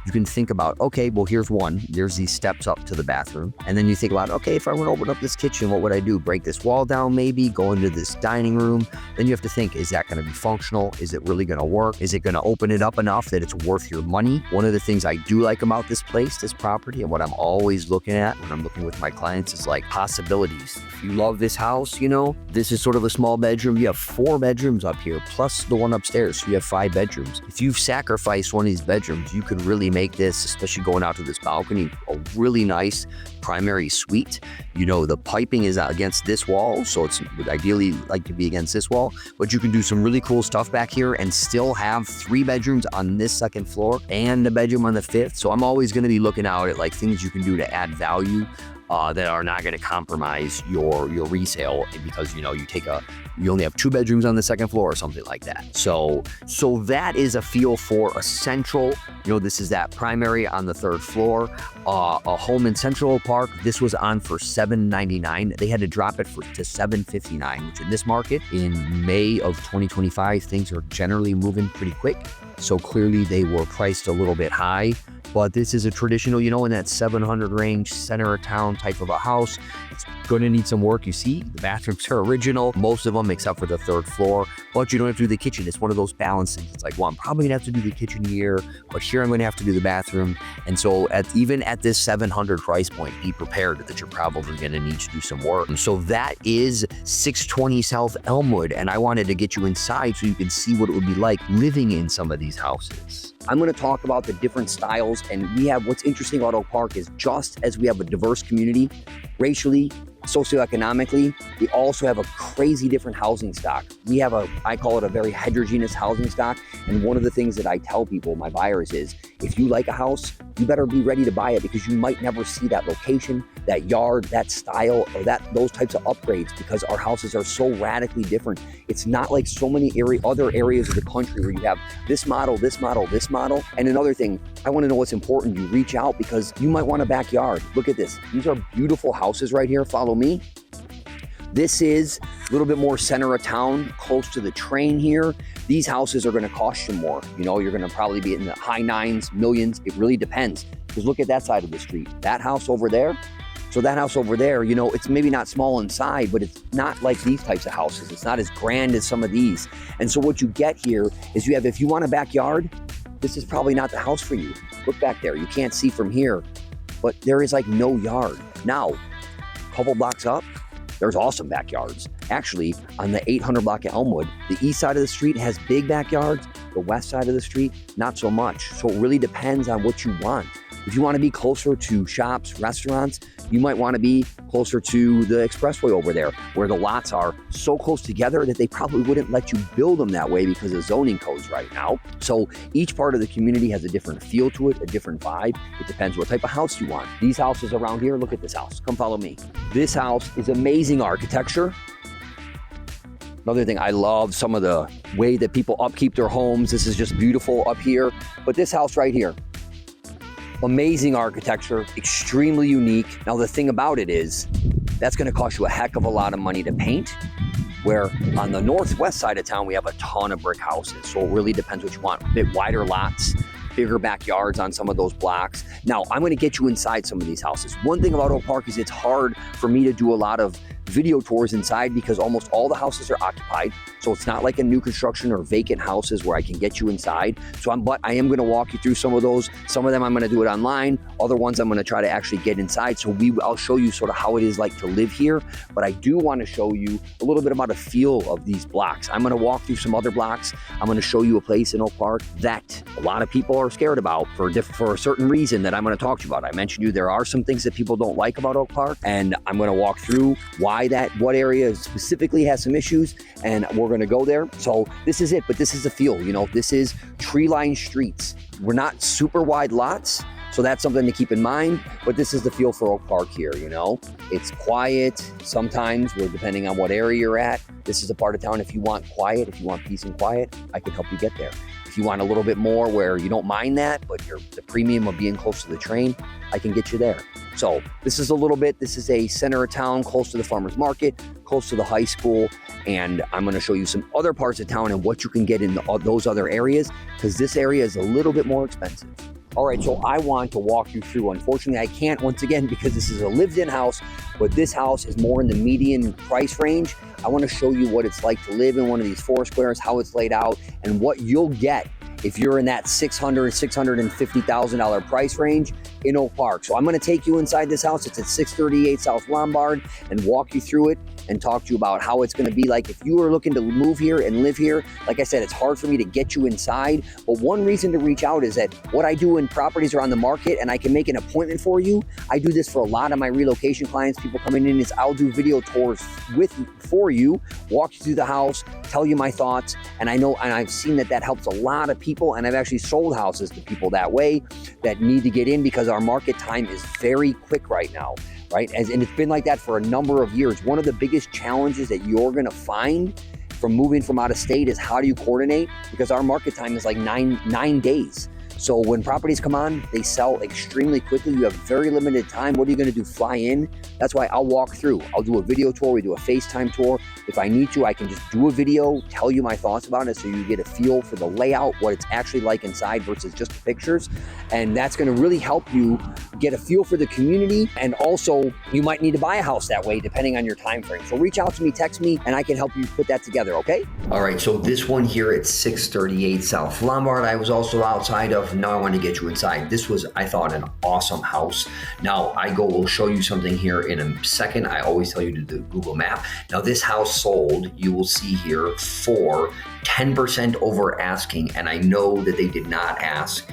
you can think about, okay, well, here's one. There's these steps up to the bathroom. And then you think about, okay, if I want to open up this kitchen, what would I do? Break this wall down maybe, go into this dining room. Then you have to think, is that going to be functional? Is it really going to work? Is it going to open it up enough that it's worth your money? One of the things I do like about this place, this property, and what I'm always looking at when I'm looking with my clients is like possibilities. If you love this house, this is sort of a small bedroom. You have 4 bedrooms up here, plus the one upstairs. So you have 5 bedrooms. If you've sacrificed one of these bedrooms, you could really make this, especially going out to this balcony, a really nice primary suite. The piping is against this wall, so it's would ideally like to be against this wall, but you can do some really cool stuff back here and still have 3 bedrooms on this 2nd floor and a bedroom on the 5th. So I'm always going to be looking out at like things you can do to add value that are not going to compromise your resale, because you only have 2 bedrooms on the second floor or something like that. So that is a feel for a central. This is that primary on the 3rd floor, a home in Central Park. This was on for $799. They had to drop it to $759, which in this market in May of 2025, things are generally moving pretty quick. So clearly they were priced a little bit high, but this is a traditional, in that 700 range, center of town type of a house. It's going to need some work. You see, the bathrooms are original, most of them except for the 3rd floor, but you don't have to do the kitchen. It's one of those balances. It's like, well, I'm probably gonna have to do the kitchen here, but here I'm gonna have to do the bathroom. And so even at this 700 price point, be prepared that you're probably gonna need to do some work. So that is 620 South Elmwood, and I wanted to get you inside so you can see what it would be like living in some of these houses. I'm going to talk about the different styles, and what's interesting about Oak Park is just as we have a diverse community, racially, socioeconomically, we also have a crazy different housing stock. We have I call it a very heterogeneous housing stock. And one of the things that I tell people, my buyers, is if you like a house, you better be ready to buy it, because you might never see that location, that yard, that style, or those types of upgrades, because our houses are so radically different. It's not like so many other areas of the country where you have this model, this model, this model. And another thing, I want to know what's important. You reach out because you might want a backyard. Look at this. These are beautiful houses right here. Follow me. This is a little bit more center of town, close to the train here. These houses are going to cost you more. You're going to probably be in the high 9s, millions. It really depends. Because look at that side of the street. That house over there. So that house over there, it's maybe not small inside, but it's not like these types of houses. It's not as grand as some of these. And so what you get here is if you want a backyard, this is probably not the house for you. Look back there. You can't see from here, but there is like no yard. Now, a couple blocks up, there's awesome backyards. Actually, on the 800 block of Elmwood, the east side of the street has big backyards. The west side of the street, not so much. So it really depends on what you want. If you want to be closer to shops, restaurants, you might want to be closer to the expressway over there, where the lots are so close together that they probably wouldn't let you build them that way because of zoning codes right now. So each part of the community has a different feel to it, a different vibe. It depends what type of house you want. These houses around here, look at this house. Come follow me. This house is amazing architecture. Another thing, I love some of the way that people upkeep their homes. This is just beautiful up here. But this house right here, amazing architecture, extremely unique. Now, the thing about it is that's going to cost you a heck of a lot of money to paint, where on the northwest side of town, we have a ton of brick houses. So it really depends what you want. A bit wider lots, bigger backyards on some of those blocks. Now, I'm going to get you inside some of these houses. One thing about Oak Park is it's hard for me to do a lot of video tours inside because almost all the houses are occupied. So it's not like a new construction or vacant houses where I can get you inside. But I am going to walk you through some of those. Some of them I'm going to do it online. Other ones I'm going to try to actually get inside. So I'll show you sort of how it is like to live here. But I do want to show you a little bit about a feel of these blocks. I'm going to walk through some other blocks. I'm going to show you a place in Oak Park that a lot of people are scared about for a certain reason that I'm going to talk to you about. I mentioned there are some things that people don't like about Oak Park, and I'm going to walk through what area specifically has some issues, and we're going to go there. So this is it, but this is a feel. This is tree-lined streets. We're not super wide lots, so that's something to keep in mind, but this is the feel for Oak Park here. It's quiet. Sometimes, depending on what area you're at, this is a part of town. If you want quiet, if you want peace and quiet, I can help you get there. If you want a little bit more where you don't mind that, but the premium of being close to the train, I can get you there. So this is a center of town, close to the farmer's market, close to the high school. And I'm going to show you some other parts of town and what you can get in those other areas, because this area is a little bit more expensive. All right, so I want to walk you through. Unfortunately, I can't once again because this is a lived-in house, but this house is more in the median price range. I want to show you what it's like to live in one of these 4 squares, how it's laid out, and what you'll get if you're in that $650,000 price range in Oak Park. So I'm going to take you inside this house. It's at 638 South Lombard, and walk you through it and talk to you about how it's going to be like if you are looking to move here and live here. Like I said, it's hard for me to get you inside, but one reason to reach out is that what I do when properties are on the market and I can make an appointment for you, I do this for a lot of my relocation clients, people coming in, is I'll do video tours for you, walk you through the house, tell you my thoughts, and I know, and I've seen that helps a lot of people, and I've actually sold houses to people that way that need to get in because our market time is very quick right now, right? And it's been like that for a number of years. One of the biggest challenges that you're gonna find from moving from out of state is how do you coordinate? Because our market time is like nine days. So when properties come on, they sell extremely quickly. You have very limited time. What are you gonna do, fly in? That's why I'll walk through. I'll do a video tour, we do a FaceTime tour. If I need to, I can just do a video, tell you my thoughts about it so you get a feel for the layout, what it's actually like inside versus just the pictures. And that's gonna really help you get a feel for the community. And also, you might need to buy a house that way depending on your time frame. So reach out to me, text me, and I can help you put that together, okay? All right, so this one here at 638 South Lombard, I was also outside of. Now I want to get you inside. This was, I thought, an awesome house. Now will show you something here in a second. I always tell you to do the Google map. Now this house sold, you will see here, for 10% over asking. And I know that they did not ask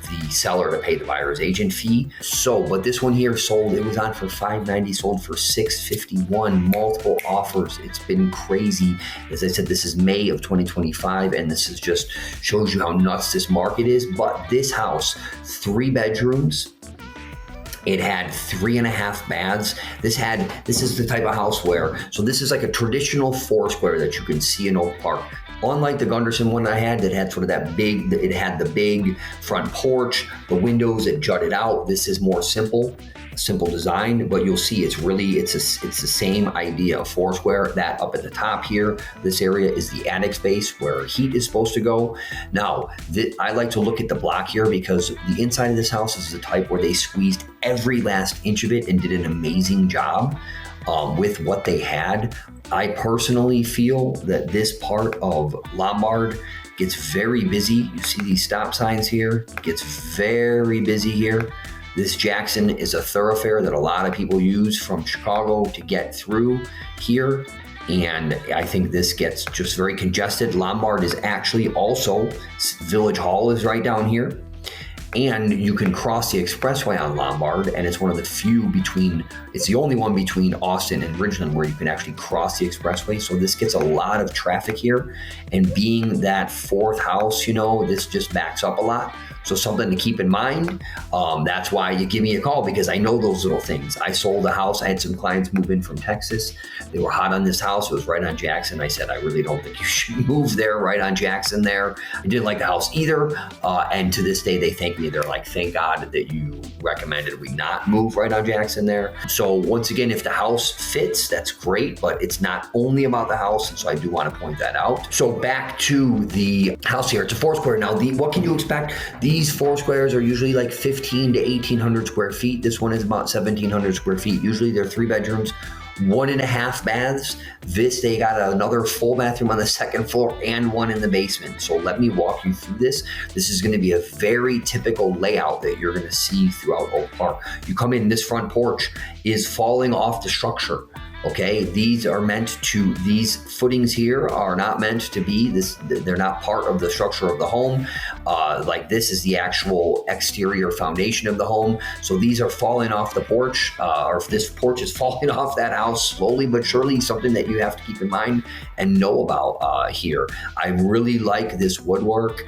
the seller to pay the buyer's agent fee. So, but this one here sold, it was on for $590, sold for $651, multiple offers. It's been crazy. As I said, this is May of 2025, and this is just shows you how nuts this market is. But this house, 3 bedrooms, it had 3.5 baths. This is the type of house where, so this is like a traditional 4-square that you can see in Oak Park. Unlike the Gunderson one I had that had sort of that big, it had the big front porch, the windows that jutted out. This is more simple design, but you'll see it's the same idea of 4-square. That up at the top here, this area is the attic space where heat is supposed to go. Now, I like to look at the block here because the inside of this house is the type where they squeezed every last inch of it and did an amazing job with what they had. I personally feel that this part of Lombard gets very busy. You see these stop signs here, it gets very busy here. This Jackson is a thoroughfare that a lot of people use from Chicago to get through here. And I think this gets just very congested. Lombard is actually also, Village Hall is right down here. And you can cross the expressway on Lombard, and it's one of the few it's the only one between Austin and Ridgeland where you can actually cross the expressway. So this gets a lot of traffic here. And being that 4th house, this just backs up a lot. So something to keep in mind. That's why you give me a call, because I know those little things. I sold a house. I had some clients move in from Texas. They were hot on this house. It was right on Jackson. I said, I really don't think you should move there, right on Jackson there. I didn't like the house either. And to this day, they thank me. They're like, thank God that you recommended we not move right on Jackson there. So once again, if the house fits, that's great, but it's not only about the house. And so I do want to point that out. So back to the house here. It's a 4-square. Now, what can you expect? These 4-squares are usually like 1,500 to 1,800 square feet. This one is about 1,700 square feet. Usually they're 3 bedrooms, 1.5 baths. They got another full bathroom on the 2nd floor and one in the basement. So let me walk you through this. This is going to be a very typical layout that you're going to see throughout Oak Park. You come in, this front porch is falling off the structure. Okay, these footings here are not meant to be this. They're not part of the structure of the home. Like this is the actual exterior foundation of the home. So these are falling off the porch, or if this porch is falling off that house slowly but surely, something that you have to keep in mind and know about here. I really like this woodwork.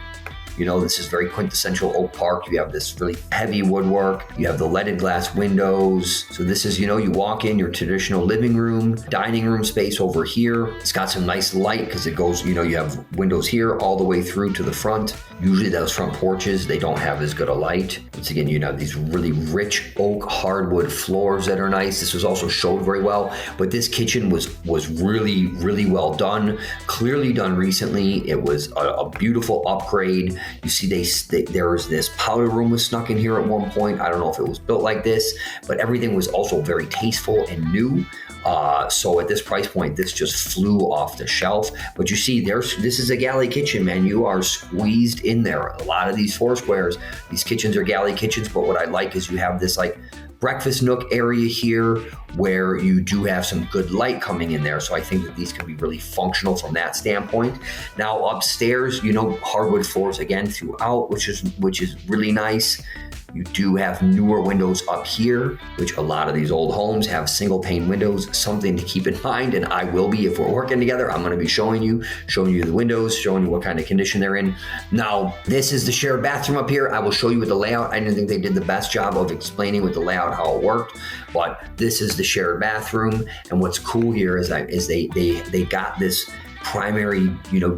This is very quintessential Oak Park. You have this really heavy woodwork. You have the leaded glass windows. So this is, you walk in your traditional living room, dining room space over here. It's got some nice light because it goes, you have windows here all the way through to the front. Usually those front porches, they don't have as good a light. Once again, you have these really rich oak hardwood floors that are nice. This was also showed very well, but this kitchen was really, really well done. Clearly done recently. It was a beautiful upgrade. You see there was this powder room was snuck in here at one point. I don't know if it was built like this, but everything was also very tasteful and new. So at this price point, this just flew off the shelf. But you see, this is a galley kitchen, man. You are squeezed in there. A lot of these 4-squares, these kitchens are galley kitchens. But what I like is you have this like breakfast nook area here where you do have some good light coming in there. So I think that these can be really functional from that standpoint. Now upstairs, hardwood floors again throughout, which is really nice. You do have newer windows up here, which a lot of these old homes have single pane windows, something to keep in mind. And I will be, if we're working together, I'm gonna be showing you the windows, showing you what kind of condition they're in. Now, this is the shared bathroom up here. I will show you with the layout. I didn't think they did the best job of explaining with the layout how it worked, but this is the shared bathroom. And what's cool here is they got this primary,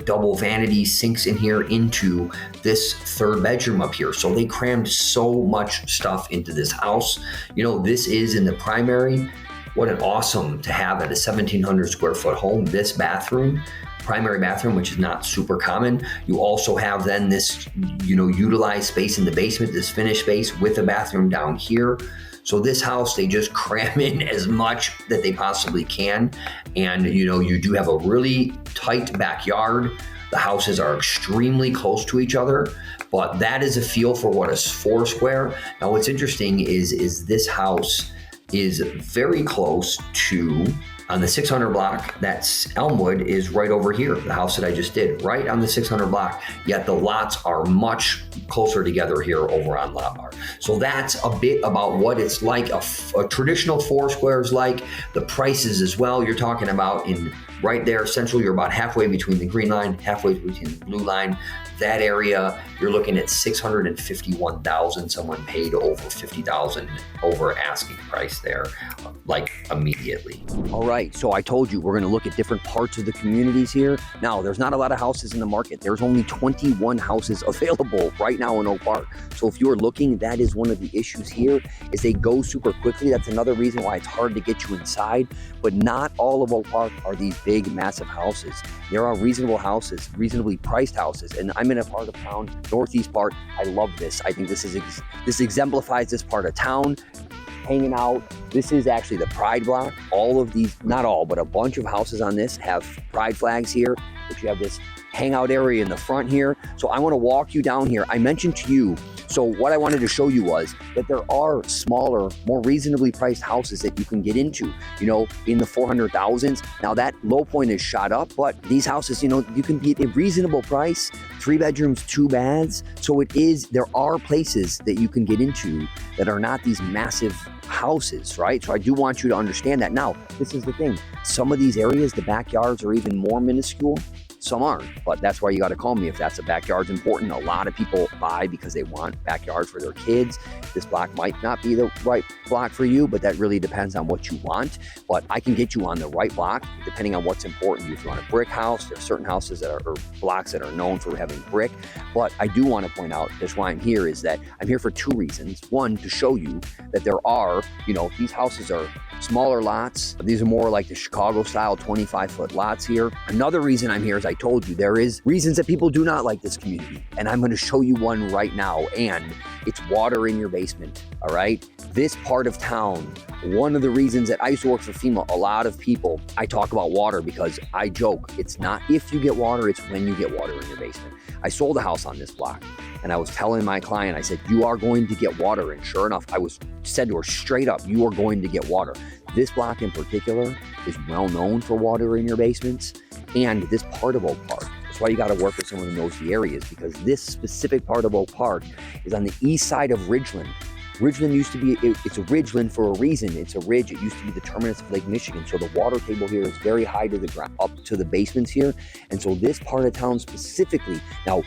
double vanity sinks in here into this third bedroom up here. So they crammed so much stuff into this house. This is in the primary. What an awesome to have at a 1,700 square foot home, this bathroom, primary bathroom, which is not super common. You also have then this, utilized space in the basement, this finished space with a bathroom down here. So this house, they just cram in as much that they possibly can. And you do have a really tight backyard. The houses are extremely close to each other, but that is a feel for what is Foursquare. Now what's interesting is this house is very close to, on the 600 block, that's Elmwood is right over here, the house that I just did, right on the 600 block, yet the lots are much closer together here over on Lombard. So that's a bit about what it's like, a traditional Foursquare is like, the prices as well. You're talking about in right there, central, you're about halfway between the green line, halfway between the blue line. That area, you're looking at $651,000. Someone paid over $50,000 over asking price there, like immediately. All right, so I told you we're gonna look at different parts of the communities here. Now, there's not a lot of houses in the market. There's only 21 houses available right now in Oak Park. So if you're looking, that is one of the issues here, is they go super quickly. That's another reason why it's hard to get you inside. But not all of Oak Park are these big, massive houses. There are reasonable houses, reasonably priced houses, and I'm in a part of town, northeast part. I love this. I think this exemplifies this part of town. Hanging out. This is actually the Pride block. All of these, not all, but a bunch of houses on this have Pride flags here, but you have this hangout area in the front here. So I want to walk you down here. I mentioned to you, so what I wanted to show you was that there are smaller, more reasonably priced houses that you can get into, in the 400,000s. Now that low point is shot up, but these houses, you can be at a reasonable price, 3 bedrooms, 2 baths. So there are places that you can get into that are not these massive houses, right? So I do want you to understand that. Now, this is the thing. Some of these areas, the backyards are even more minuscule. Some aren't, but that's why you got to call me if that's a backyard's important. A lot of people buy because they want backyards for their kids. This block might not be the right block for you, but that really depends on what you want. But I can get you on the right block depending on what's important. If you want a brick house, there are certain houses that are, or blocks that are known for having brick. But I do want to point out, that's why I'm here, is that I'm here for 2 reasons. One, to show you that there are, these houses are smaller lots. These are more like the Chicago style 25-foot lots here. Another reason I'm here is I told you there is reasons that people do not like this community, and I'm going to show you one right now, and it's water in your basement. All right, this part of town, one of the reasons that I used to work for FEMA, a lot of people, I talk about water because I joke, it's not if you get water, it's when you get water in your basement. I sold a house on this block, and I was telling my client, I said, you are going to get water. And sure enough, I said to her straight up, you are going to get water. This block in particular is well known for water in your basements, and this part of Oak Park. That's why you got to work with someone who knows the areas, because this specific part of Oak Park is on the east side of Ridgeland. Ridgeland used to be, it's a ridgeland for a reason. It's a ridge. It used to be the terminus of Lake Michigan. So the water table here is very high to the ground, up to the basements here. And so this part of town specifically, now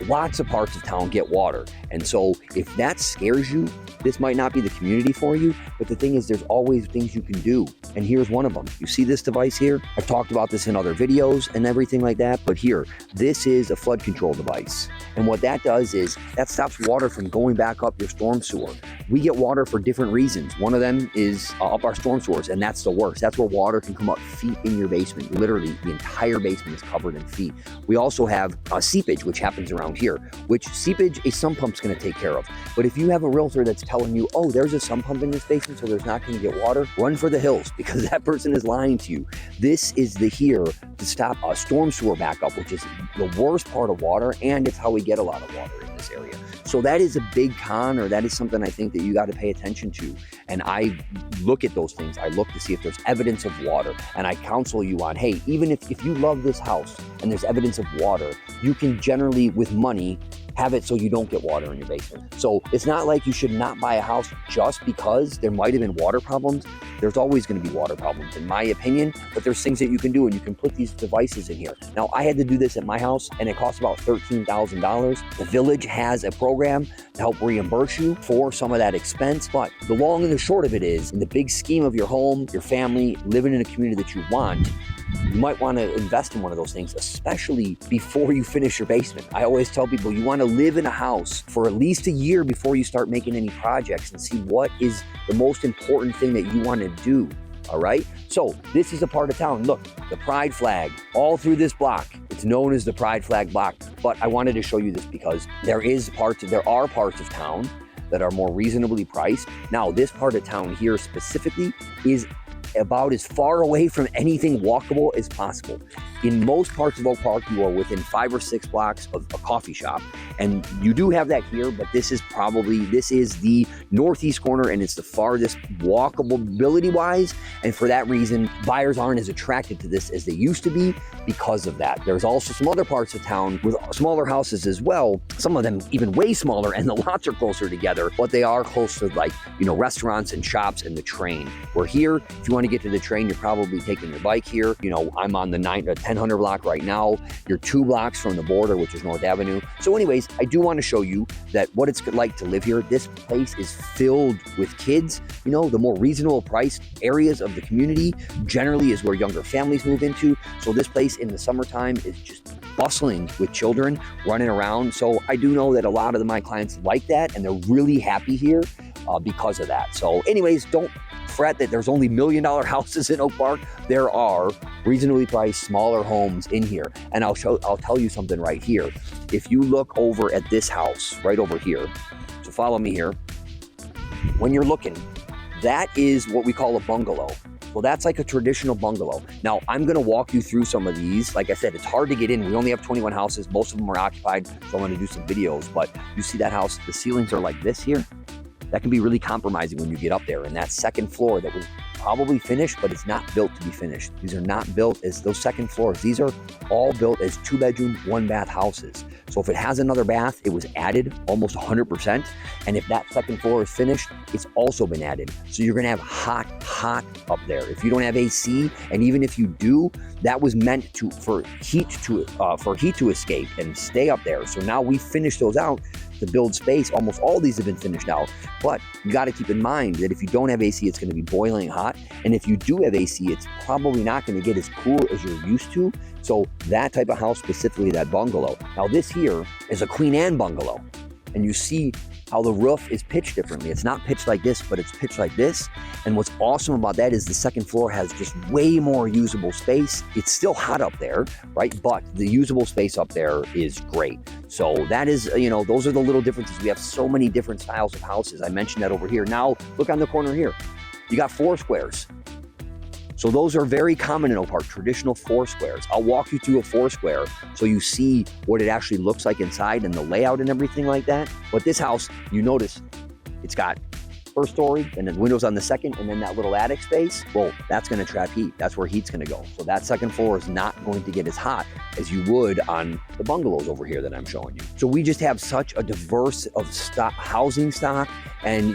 lots of parts of town get water. And so if that scares you, this might not be the community for you, but the thing is, there's always things you can do. And here's one of them. You see this device here? I've talked about this in other videos and everything like that, but here, this is a flood control device. And what that does is that stops water from going back up your storm sewer. We get water for different reasons. One of them is up our storm sewers, and that's the worst. That's where water can come up feet in your basement. Literally, the entire basement is covered in feet. We also have seepage, which happens around here, which seepage a sump pump's gonna take care of. But if you have a realtor that's telling you, oh, there's a sump pump in this basement, so there's not gonna get water, run for the hills, because that person is lying to you. This is the here to stop a storm sewer backup, which is the worst part of water, and it's how we get a lot of water in this area. So that is a big con, or that is something I think that you got to pay attention to. And I look at those things. I look to see if there's evidence of water, and I counsel you on, hey, even if you love this house and there's evidence of water, you can generally, with money, have it so you don't get water in your basement. So it's not like you should not buy a house just because there might have been water problems. There's always going to be water problems, in my opinion, but there's things that you can do, and you can put these devices in here. Now, I had to do this at my house, and it cost about $13,000. The village has a program to help reimburse you for some of that expense, but the long and the short of it is, in the big scheme of your home, your family, living in a community that you want, you might want to invest in one of those things, especially before you finish your basement. I always tell people you want to live in a house for at least a year before you start making any projects and see what is the most important thing that you want to do. All right. So this is a part of town. Look, the pride flag all through this block. It's known as the pride flag block. But I wanted to show you this because there are parts of town that are more reasonably priced. Now, this part of town here specifically is about as far away from anything walkable as possible. In most parts of Oak Park, you are within 5 or 6 blocks of a coffee shop. And you do have that here, but this is the northeast corner, and it's the farthest walkability-wise. And for that reason, buyers aren't as attracted to this as they used to be because of that. There's also some other parts of town with smaller houses as well. Some of them even way smaller, and the lots are closer together, but they are close to, like, restaurants and shops and the train. We're here. If you want to get to the train, you're probably taking your bike here. I'm on the 1000 block right now. You're 2 blocks from the border, which is North Avenue. So anyways, I do want to show you that what it's like to live here. This place is filled with kids. The more reasonable priced areas of the community generally is where younger families move into. So this place in the summertime is just bustling with children running around. So I do know that a lot of my clients like that, and they're really happy here because of that. So anyways, don't fret that there's only $1 million houses in Oak Park. There are reasonably priced smaller homes in here. And I'll tell you something right here. If you look over at this house right over here, so follow me here. When you're looking, that is what we call a bungalow. Well, that's like a traditional bungalow. Now, I'm going to walk you through some of these. Like I said, it's hard to get in. We only have 21 houses. Most of them are occupied, so I'm going to do some videos. But you see that house, the ceilings are like this here. That can be really compromising when you get up there. And that second floor that was probably finished, but it's not built to be finished. These are not built as those second floors. These are all built as 2-bedroom, 1-bath houses. So if it has another bath, it was added almost 100%. And if that second floor is finished, it's also been added. So you're gonna have hot up there. If you don't have AC, and even if you do, that was meant for heat to escape and stay up there. So now we finished those out to build space. Almost all these have been finished out, but you got to keep in mind that if you don't have AC, it's going to be boiling hot. And if you do have AC, it's probably not going to get as cool as you're used to. So that type of house, specifically that bungalow. Now this here is a Queen Anne bungalow, and you see how the roof is pitched differently. It's not pitched like this, but it's pitched like this. And what's awesome about that is the second floor has just way more usable space. It's still hot up there, right? But the usable space up there is great. So that is, those are the little differences. We have so many different styles of houses. I mentioned that over here. Now, look on the corner here. You got 4 squares. So those are very common in Oak Park, traditional 4 squares. I'll walk you through a 4 square so you see what it actually looks like inside and the layout and everything like that. But this house, you notice it's got first story and then windows on the second, and then that little attic space. Well, that's going to trap heat. That's where heat's going to go. So that second floor is not going to get as hot as you would on the bungalows over here that I'm showing you. So we just have such a diverse of housing stock. And,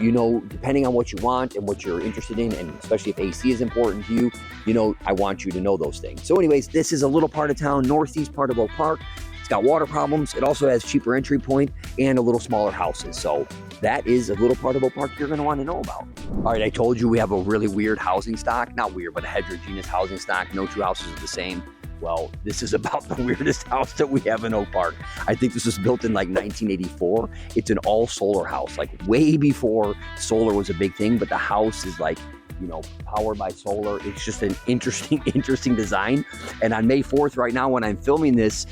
depending on what you want and what you're interested in, and especially if AC is important to you, I want you to know those things. So anyways, this is a little part of town, northeast part of Oak Park. It's got water problems. It also has cheaper entry point and a little smaller houses. So that is a little part of Oak Park you're going to want to know about. All right, I told you we have a really weird housing stock. Not weird, but a heterogeneous housing stock. No 2 houses are the same. Well, this is about the weirdest house that we have in Oak Park. I think this was built in like 1984. It's an all solar house, like way before solar was a big thing, but the house is like, powered by solar. It's just an interesting design. And on May 4th, right now, when I'm filming this,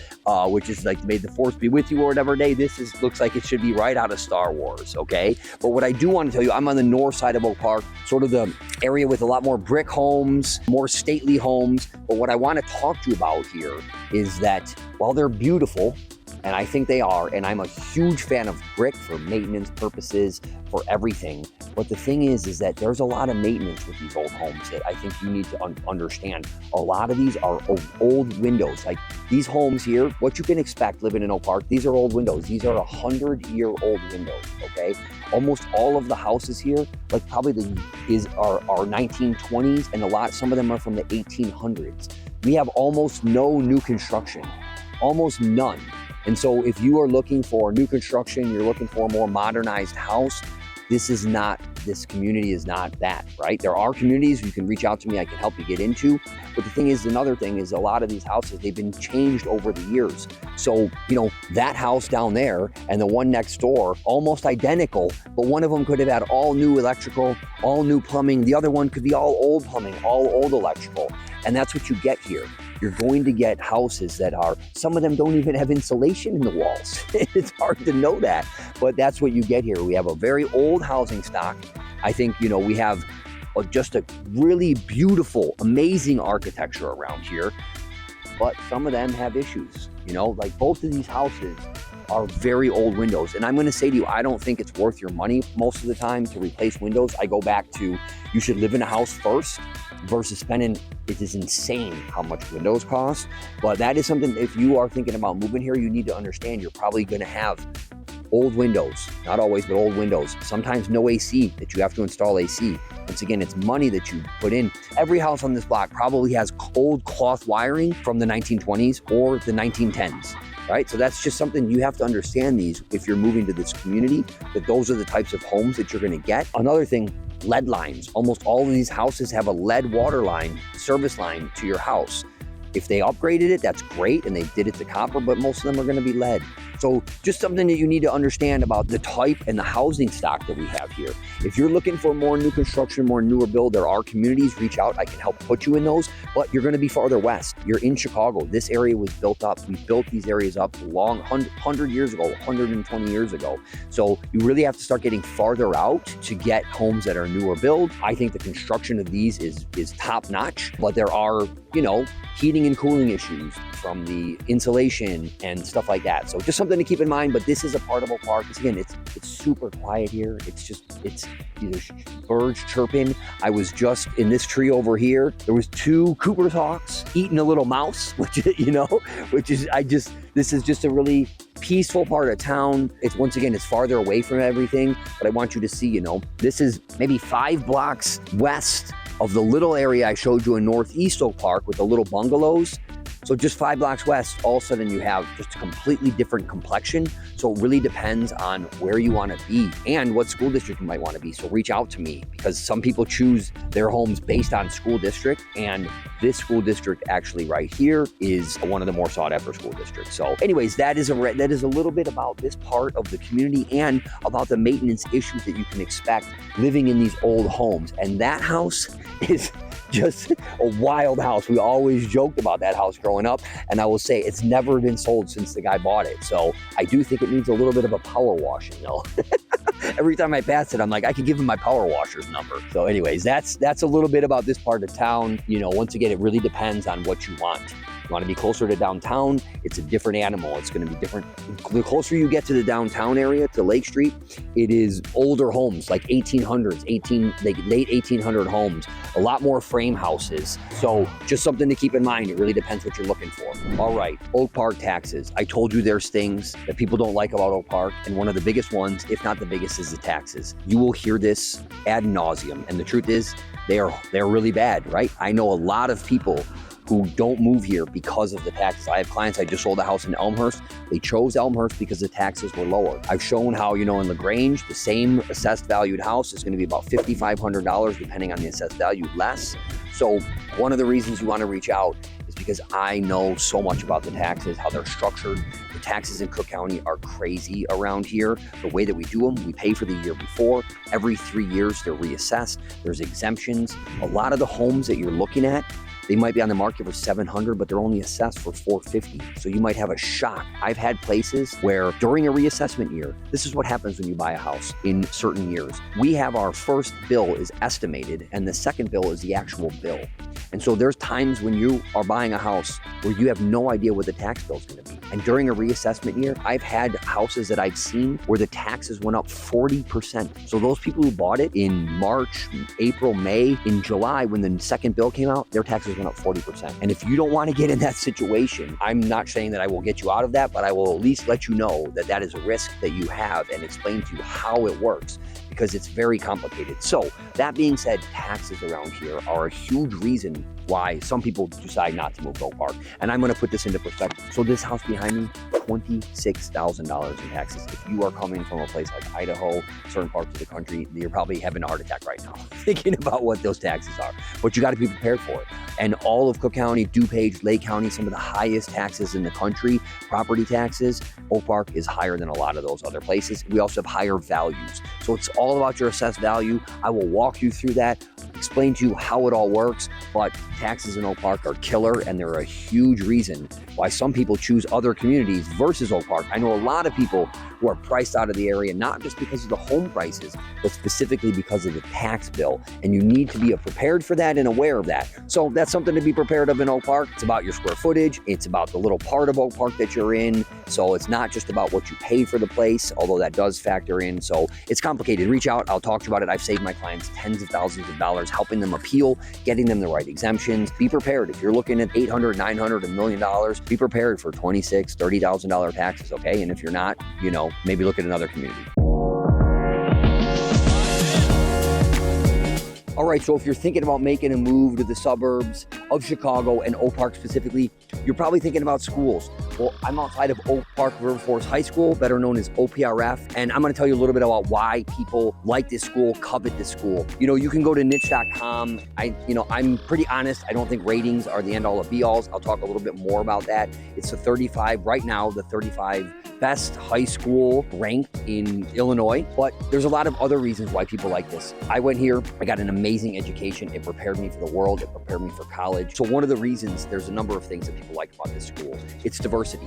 which is like May the 4th be with you or whatever day, looks like it should be right out of Star Wars, okay? But what I do want to tell you, I'm on the north side of Oak Park, sort of the area with a lot more brick homes, more stately homes. But what I want to talk to you about here is that while they're beautiful, and I think they are, and I'm a huge fan of brick for maintenance purposes, for everything, But the thing is that there's a lot of maintenance with these old homes that I think you need to understand. A lot of these are old windows. Like these homes here, what you can expect living in Oak Park, these are old windows. These are 100-year-old windows, okay? Almost all of the houses here, like probably are 1920s, and some of them are from the 1800s. We have almost no new construction, almost none. And so if you are looking for new construction, you're looking for a more modernized house, this community is not that, right? There are communities you can reach out to me, I can help you get into. But the thing is, another thing is a lot of these houses, they've been changed over the years. So, that house down there and the one next door, almost identical, but one of them could have had all new electrical, all new plumbing. The other one could be all old plumbing, all old electrical. And that's what you get here. You're going to get houses that some of them don't even have insulation in the walls. It's hard to know that, but that's what you get here. We have a very old housing stock. I think, we have just a really beautiful, amazing architecture around here, but some of them have issues, like both of these houses are very old windows. And I'm going to say to you, I don't think it's worth your money most of the time to replace windows. I go back to, you should live in a house first versus spending, it is insane how much windows cost. But that is something, if you are thinking about moving here, you need to understand you're probably going to have old windows, not always, but old windows. Sometimes no AC, that you have to install AC. Once again, it's money that you put in. Every house on this block probably has old cloth wiring from the 1920s or the 1910s. Right? So that's just something you have to understand if you're moving to this community, that those are the types of homes that you're going to get. Another thing, lead lines. Almost all of these houses have a lead water line, service line to your house. If they upgraded it, that's great, and they did it to copper, but most of them are going to be lead. So just something that you need to understand about the type and the housing stock that we have here. If you're looking for more new construction, more newer build, there are communities, reach out. I can help put you in those, but you're going to be farther west. You're in Chicago. This area was built up. We built these areas up 100 years ago, 120 years ago. So you really have to start getting farther out to get homes that are newer build. I think the construction of these is top notch, but there are, heating and cooling issues from the insulation and stuff like that. So just something to keep in mind, but this is a part of Oak Park. Again, it's super quiet here. It's birds chirping. I was just in this tree over here. There was 2 Cooper's hawks eating a little mouse, which this is just a really peaceful part of town. It's farther away from everything, but I want you to see, this is maybe 5 blocks west of the little area I showed you in Northeast Oak Park with the little bungalows. So just 5 blocks west, all of a sudden you have just a completely different complexion. So it really depends on where you want to be and what school district you might want to be. So reach out to me, because some people choose their homes based on school district, and this school district actually right here is one of the more sought after school districts. So anyways, that is a little bit about this part of the community and about the maintenance issues that you can expect living in these old homes. And that house is just a wild house. We always joked about that house growing up, and I will say it's never been sold since the guy bought it. So I do think it needs a little bit of a power washing though. Every time I pass it, I'm like, I could give him my power washer's number. So anyways, that's a little bit about this part of town. Once again, it really depends on what you want. You want to be closer to downtown, it's a different animal. It's going to be different. The closer you get to the downtown area, to Lake Street, it is older homes, like 1800s, late 1800 homes, a lot more frame houses. So just something to keep in mind. It really depends what you're looking for. All right, Oak Park taxes. I told you there's things that people don't like about Oak Park, and one of the biggest ones, if not the biggest, is the taxes. You will hear this ad nauseum, and the truth is, they're really bad, right? I know a lot of people who don't move here because of the taxes. I have clients, I just sold a house in Elmhurst. They chose Elmhurst because the taxes were lower. I've shown how, in LaGrange, the same assessed valued house is going to be about $5,500, depending on the assessed value, less. So one of the reasons you want to reach out is because I know so much about the taxes, how they're structured. The taxes in Cook County are crazy around here. The way that we do them, we pay for the year before. Every 3 years, they're reassessed. There's exemptions. A lot of the homes that you're looking at, they might be on the market for $700, but they're only assessed for $450. So you might have a shock. I've had places where during a reassessment year, this is what happens when you buy a house in certain years. We have our first bill is estimated, and the second bill is the actual bill. And so there's times when you are buying a house where you have no idea what the tax bill is going to be. And during a reassessment year, I've had houses that I've seen where the taxes went up 40%. So those people who bought it in March, April, May, in July, when the second bill came out, their taxes went up 40%. And if you don't want to get in that situation, I'm not saying that I will get you out of that, but I will at least let you know that that is a risk that you have and explain to you how it works, because it's very complicated. So that being said, taxes around here are a huge reason why some people decide not to move to Oak Park. And I'm gonna put this into perspective. So this house behind me, $26,000 in taxes. If you are coming from a place like Idaho, certain parts of the country, you're probably having a heart attack right now thinking about what those taxes are. But you gotta be prepared for it. And all of Cook County, DuPage, Lake County, some of the highest taxes in the country, property taxes, Oak Park is higher than a lot of those other places. We also have higher values. So it's all about your assessed value. I will walk you through that, explain to you how it all works, but taxes in Oak Park are killer, and they're a huge reason why some people choose other communities versus Oak Park. I know a lot of people who are priced out of the area, not just because of the home prices, but specifically because of the tax bill. And you need to be prepared for that and aware of that. So that's something to be prepared of in Oak Park. It's about your square footage. It's about the little part of Oak Park that you're in. So it's not just about what you paid for the place, although that does factor in. So it's complicated. Reach out. I'll talk to you about it. I've saved my clients tens of thousands of dollars, helping them appeal, getting them the right exemptions. Be prepared. If you're looking at $800, $900, $1 million, be prepared for $26,000, $30,000 taxes, okay? And if you're not, maybe look at another community. All right, so if you're thinking about making a move to the suburbs of Chicago and Oak Park specifically, you're probably thinking about schools. Well, I'm outside of Oak Park River Forest High School, better known as OPRF, and I'm gonna tell you a little bit about why people like this school, covet this school. You can go to niche.com. I'm pretty honest, I don't think ratings are the end all of be alls. I'll talk a little bit more about that. It's the 35, right now, the 35 best high school ranked in Illinois, but there's a lot of other reasons why people like this. I went here, I got an amazing education. It prepared me for the world. It prepared me for college. So one of the reasons, there's a number of things that people like about this school. It's diversity,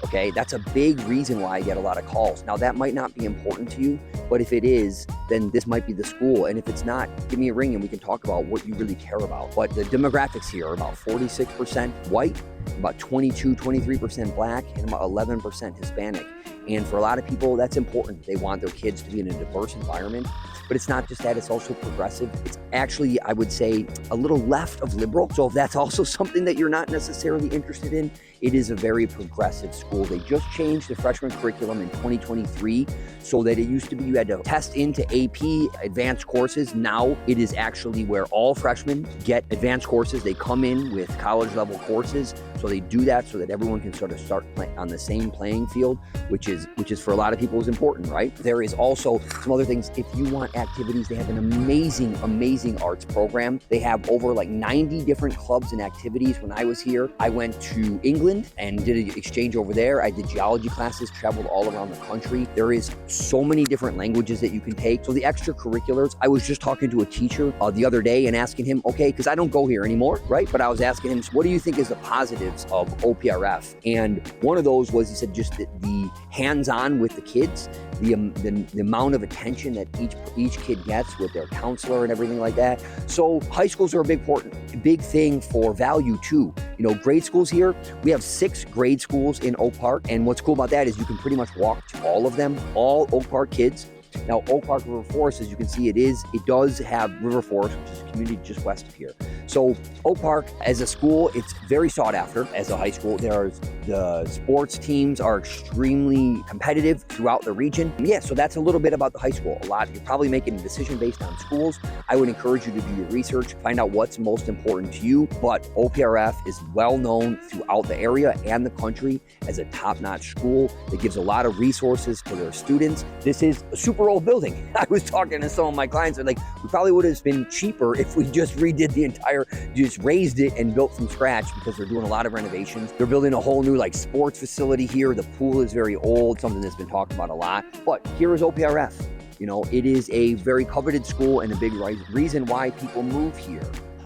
okay? That's a big reason why I get a lot of calls. Now that might not be important to you, but if it is, then this might be the school. And if it's not, give me a ring and we can talk about what you really care about. But the demographics here are about 46% white, about 23% black, and about 11% Hispanic. And for a lot of people, that's important. They want their kids to be in a diverse environment. But it's not just that, it's also progressive. It's actually, I would say, a little left of liberal. So if that's also something that you're not necessarily interested in, it is a very progressive school. They just changed the freshman curriculum in 2023 so that it used to be you had to test into AP advanced courses. Now it is actually where all freshmen get advanced courses. They come in with college level courses. So they do that so that everyone can sort of start on the same playing field, which is for a lot of people is important, right? There is also some other things. If you want activities, they have an amazing arts program. They have over like 90 different clubs and activities. When I was here, I went to England and did an exchange over there. I did geology classes, traveled all around the country. There is so many different languages that you can take. So the extracurriculars, I was just talking to a teacher the other day and asking him, okay, because I don't go here anymore, right? But I was asking him, so what do you think is the positives of OPRF? And one of those was, he said, just the hands-on with the kids, the amount of attention that each kid gets with their counselor and everything like that. So high schools are a big thing for value too. Grade schools here, we have 6 grade schools in Oak Park. And what's cool about that is you can pretty much walk to all of them, all Oak Park kids. Now, Oak Park River Forest, as you can see, it does have River Forest, which is a community just west of here. So Oak Park as a school, it's very sought after as a high school. The sports teams are extremely competitive throughout the region. Yeah, so that's a little bit about the high school. You're probably making a decision based on schools. I would encourage you to do your research, find out what's most important to you. But OPRF is well known throughout the area and the country as a top-notch school that gives a lot of resources to their students. This is a super old building. I was talking to some of my clients, they're like, we probably would have been cheaper if we just just raised it and built from scratch, because they're doing a lot of renovations. They're building a whole new sports facility here. The pool is very old, something that's been talked about a lot. But here is OPRF. It is a very coveted school and a big reason why people move here.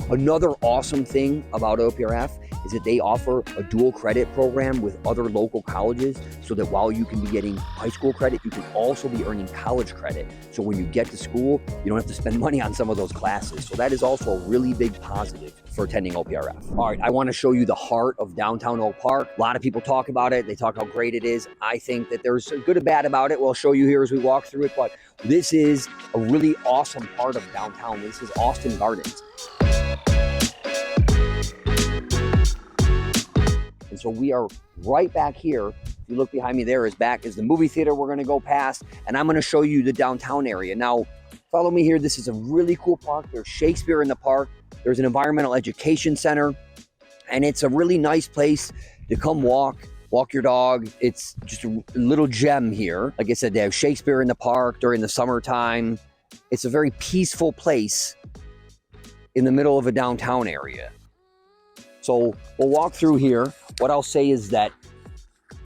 Another awesome thing about OPRF is that they offer a dual credit program with other local colleges, so that while you can be getting high school credit, you can also be earning college credit. So when you get to school, you don't have to spend money on some of those classes. So that is also a really big positive for attending OPRF. All right, I want to show you the heart of downtown Oak Park. A lot of people talk about it. They talk how great it is. I think that there's good and bad about it. We'll show you here as we walk through it, but this is a really awesome part of downtown. This is Austin Gardens. And so we are right back here. If you look behind me, there is the movie theater we're going to go past, and I'm going to show you the downtown area. Now, follow me here. This is a really cool park. There's Shakespeare in the park. There's an environmental education center, and it's a really nice place to come walk your dog. It's just a little gem here. Like I said, they have Shakespeare in the park during the summertime. It's a very peaceful place in the middle of a downtown area. So we'll walk through here. What I'll say is that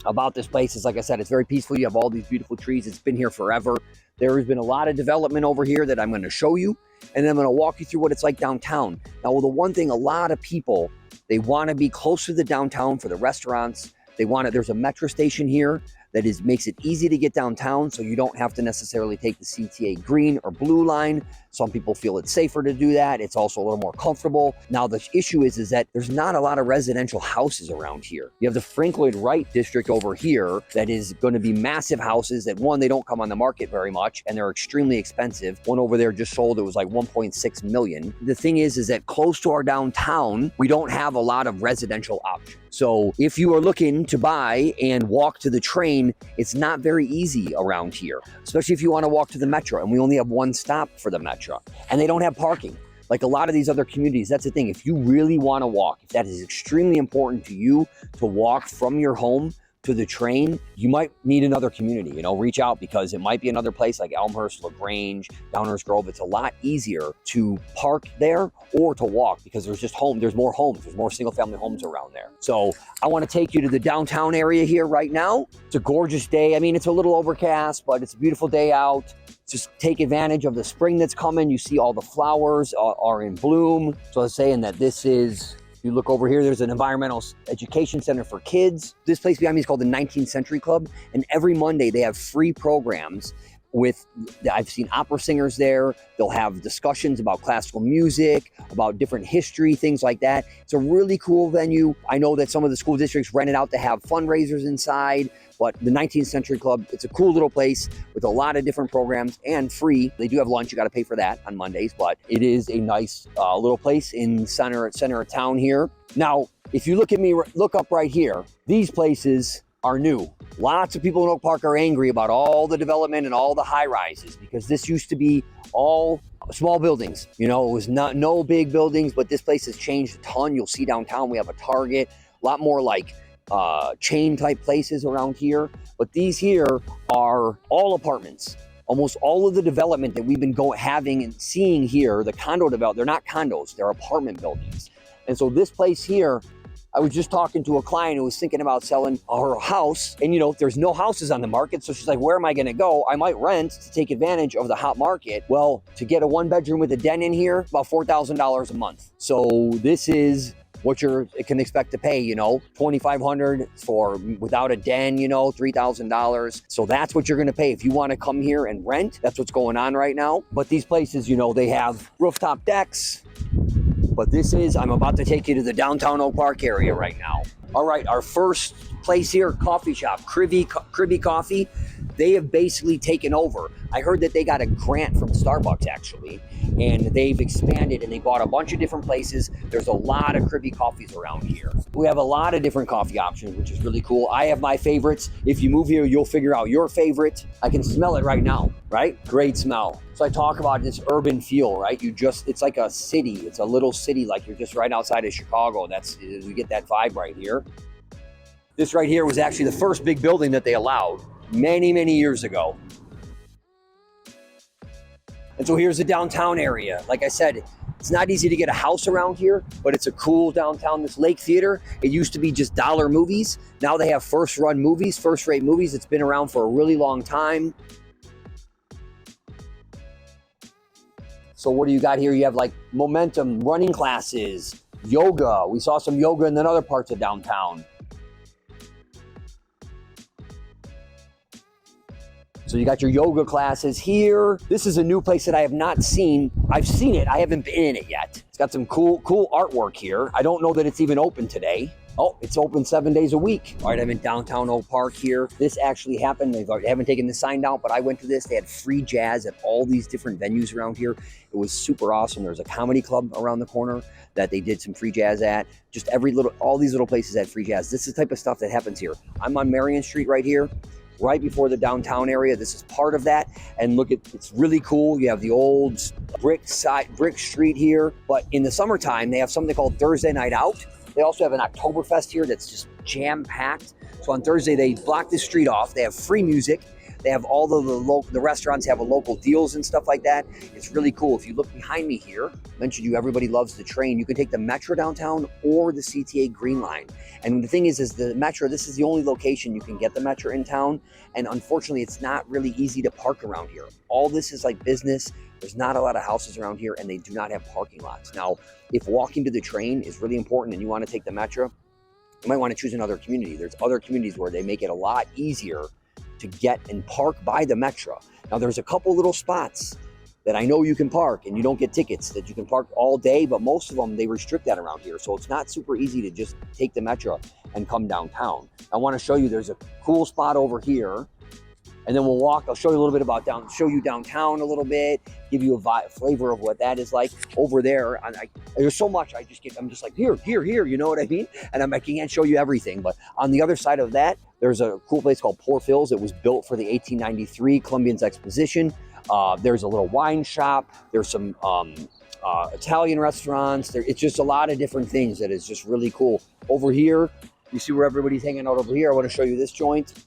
about this place is, like I said, it's very peaceful. You have all these beautiful trees. It's been here forever. There has been a lot of development over here that I'm going to show you, and then I'm going to walk you through what it's like downtown. Now, the one thing, a lot of people, they want to be close to the downtown for the restaurants. There's a metro station here that makes it easy to get downtown, so you don't have to necessarily take the CTA green or blue line. Some people feel it's safer to do that. It's also a little more comfortable. Now, the issue is that there's not a lot of residential houses around here. You have the Frank Lloyd Wright district over here that is going to be massive houses that, one, they don't come on the market very much, and they're extremely expensive. One over there just sold, it was like 1.6 million. The thing is that close to our downtown, we don't have a lot of residential options. So if you are looking to buy and walk to the train, it's not very easy around here, especially if you want to walk to the metro, and we only have one stop for the metro, and they don't have parking. Like a lot of these other communities, that's the thing. If you really want to walk, if that is extremely important to you to walk from your home to the train, you might need another community, reach out, because it might be another place like Elmhurst, LaGrange, Downhurst Grove. It's a lot easier to park there or to walk, because there's more homes, there's more single family homes around there. So I want to take you to the downtown area here right now. It's a gorgeous day. I mean, it's a little overcast, but it's a beautiful day out. Just take advantage of the spring that's coming. You see all the flowers are in bloom. So I was saying that you look over here, there's an environmental education center for kids. This place behind me is called the 19th Century Club. And every Monday they have free programs I've seen opera singers there. They'll have discussions about classical music, about different history, things like that. It's a really cool venue. I know that some of the school districts rent it out to have fundraisers inside, but the 19th Century Club, it's a cool little place with a lot of different programs and free. They do have lunch. You got to pay for that on Mondays, but it is a nice little place in center of town here. Now, if you look up right here, these places are new. Lots of people in Oak Park are angry about all the development and all the high rises, because this used to be all small buildings. It was no big buildings, but this place has changed a ton. You'll see downtown we have a Target, a lot more like chain type places around here. But these here are all apartments. Almost all of the development that we've been having and seeing here, the condo development, they're not condos, they're apartment buildings. And so this place here, I was just talking to a client who was thinking about selling her house, and there's no houses on the market. So she's like, where am I going to go? I might rent to take advantage of the hot market. Well, to get a 1-bedroom with a den in here, about $4,000 a month. So this is what you can expect to pay, $2,500 for without a den, $3,000. So that's what you're going to pay if you want to come here and rent. That's what's going on right now. But these places, they have rooftop decks. But I'm about to take you to the downtown Oak Park area right now. All right, our first place here, coffee shop, Cribby Coffee. They have basically taken over. I heard that they got a grant from Starbucks actually, and they've expanded and they bought a bunch of different places. There's a lot of Cribby coffees around here. We have a lot of different coffee options, which is really cool. I have my favorites. If you move here, you'll figure out your favorite. I can smell it right now, right? Great smell. So I talk about this urban feel, right? It's like a city. It's a little city, like you're just right outside of Chicago. We get that vibe right here. This right here was actually the first big building that they allowed many, many years ago. And so here's the downtown area. Like I said, it's not easy to get a house around here, but it's a cool downtown. This Lake Theater, it used to be just dollar movies. Now they have first-rate movies. It's been around for a really long time. So what do you got here? You have like Momentum running classes, Yoga. We saw some yoga in other parts of downtown. So you got your yoga classes here. This is a new place that I have not seen. I've seen it, I haven't been in it yet. It's got some cool artwork here. I don't know that it's even open today. Oh, it's open 7 days a week. All right, I'm in downtown Oak Park here. This actually happened. They haven't taken the sign down, but I went to this. They had free jazz at all these different venues around here. It was super awesome. There's a comedy club around the corner that they did some free jazz at. Just all these little places had free jazz. This is the type of stuff that happens here. I'm on Marion Street right here, right before the downtown area. This is part of that. And look it's really cool. You have the old brick street here, but in the summertime, they have something called Thursday Night Out. They also have an Oktoberfest here that's just jam-packed. So on Thursday, they block this street off. They have free music. They have all the restaurants have local deals and stuff like that. It's really cool. If you look behind me here, I mentioned everybody loves the train. You can take the Metro downtown or the CTA Green Line. And the thing is the Metro, this is the only location you can get the Metro in town. And unfortunately, it's not really easy to park around here. All this is like business. There's not a lot of houses around here, and they do not have parking lots. Now, if walking to the train is really important and you want to take the Metro, you might want to choose another community. There's other communities where they make it a lot easier to get and park by the Metro. Now, there's a couple little spots that I know you can park and you don't get tickets, that you can park all day, but most of them, they restrict that around here. So it's not super easy to just take the Metro and come downtown. I want to show you, there's a cool spot over here. And then we'll walk, I'll show you a little bit about show you downtown a little bit, give you a flavor of what that is like. Over there, there's so much, I'm just like, here, you know what I mean? And I can't show you everything, but on the other side of that, there's a cool place called Poor Phil's. It was built for the 1893 Columbian's Exposition. There's a little wine shop. There's some Italian restaurants. It's just a lot of different things that is just really cool. Over here, you see where everybody's hanging out over here. I want to show you this joint.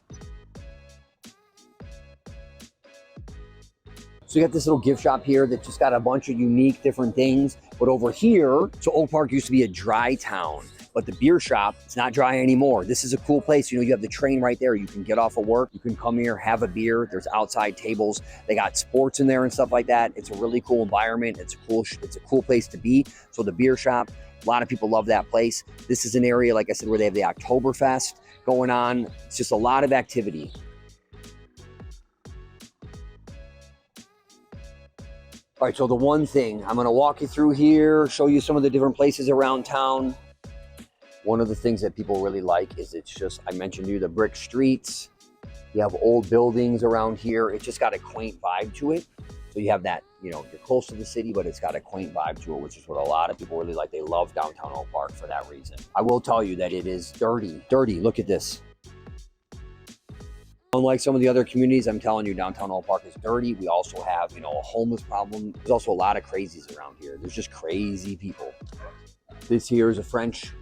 So you got this little gift shop here that just got a bunch of unique different things. But over here, so Oak Park used to be a dry town, but the beer shop, it's not dry anymore. This is a cool place. You have the train right there. You can get off of work. You can come here, have a beer. There's outside tables. They got sports in there and stuff like that. It's a really cool environment. It's a cool place to be. So the beer shop, a lot of people love that place. This is an area, like I said, where they have the Oktoberfest going on. It's just a lot of activity. All right, so the one thing, I'm gonna walk you through here, show you some of the different places around town. One of the things that people really like is I mentioned to you, the brick streets. You have old buildings around here. It's just got a quaint vibe to it. So you have that, you're close to the city, but it's got a quaint vibe to it, which is what a lot of people really like. They love downtown Oak Park for that reason. I will tell you that it is dirty. Look at this. Unlike some of the other communities, I'm telling you, downtown Oak Park is dirty. We also have, a homeless problem. There's also a lot of crazies around here. There's just crazy people. This here is a French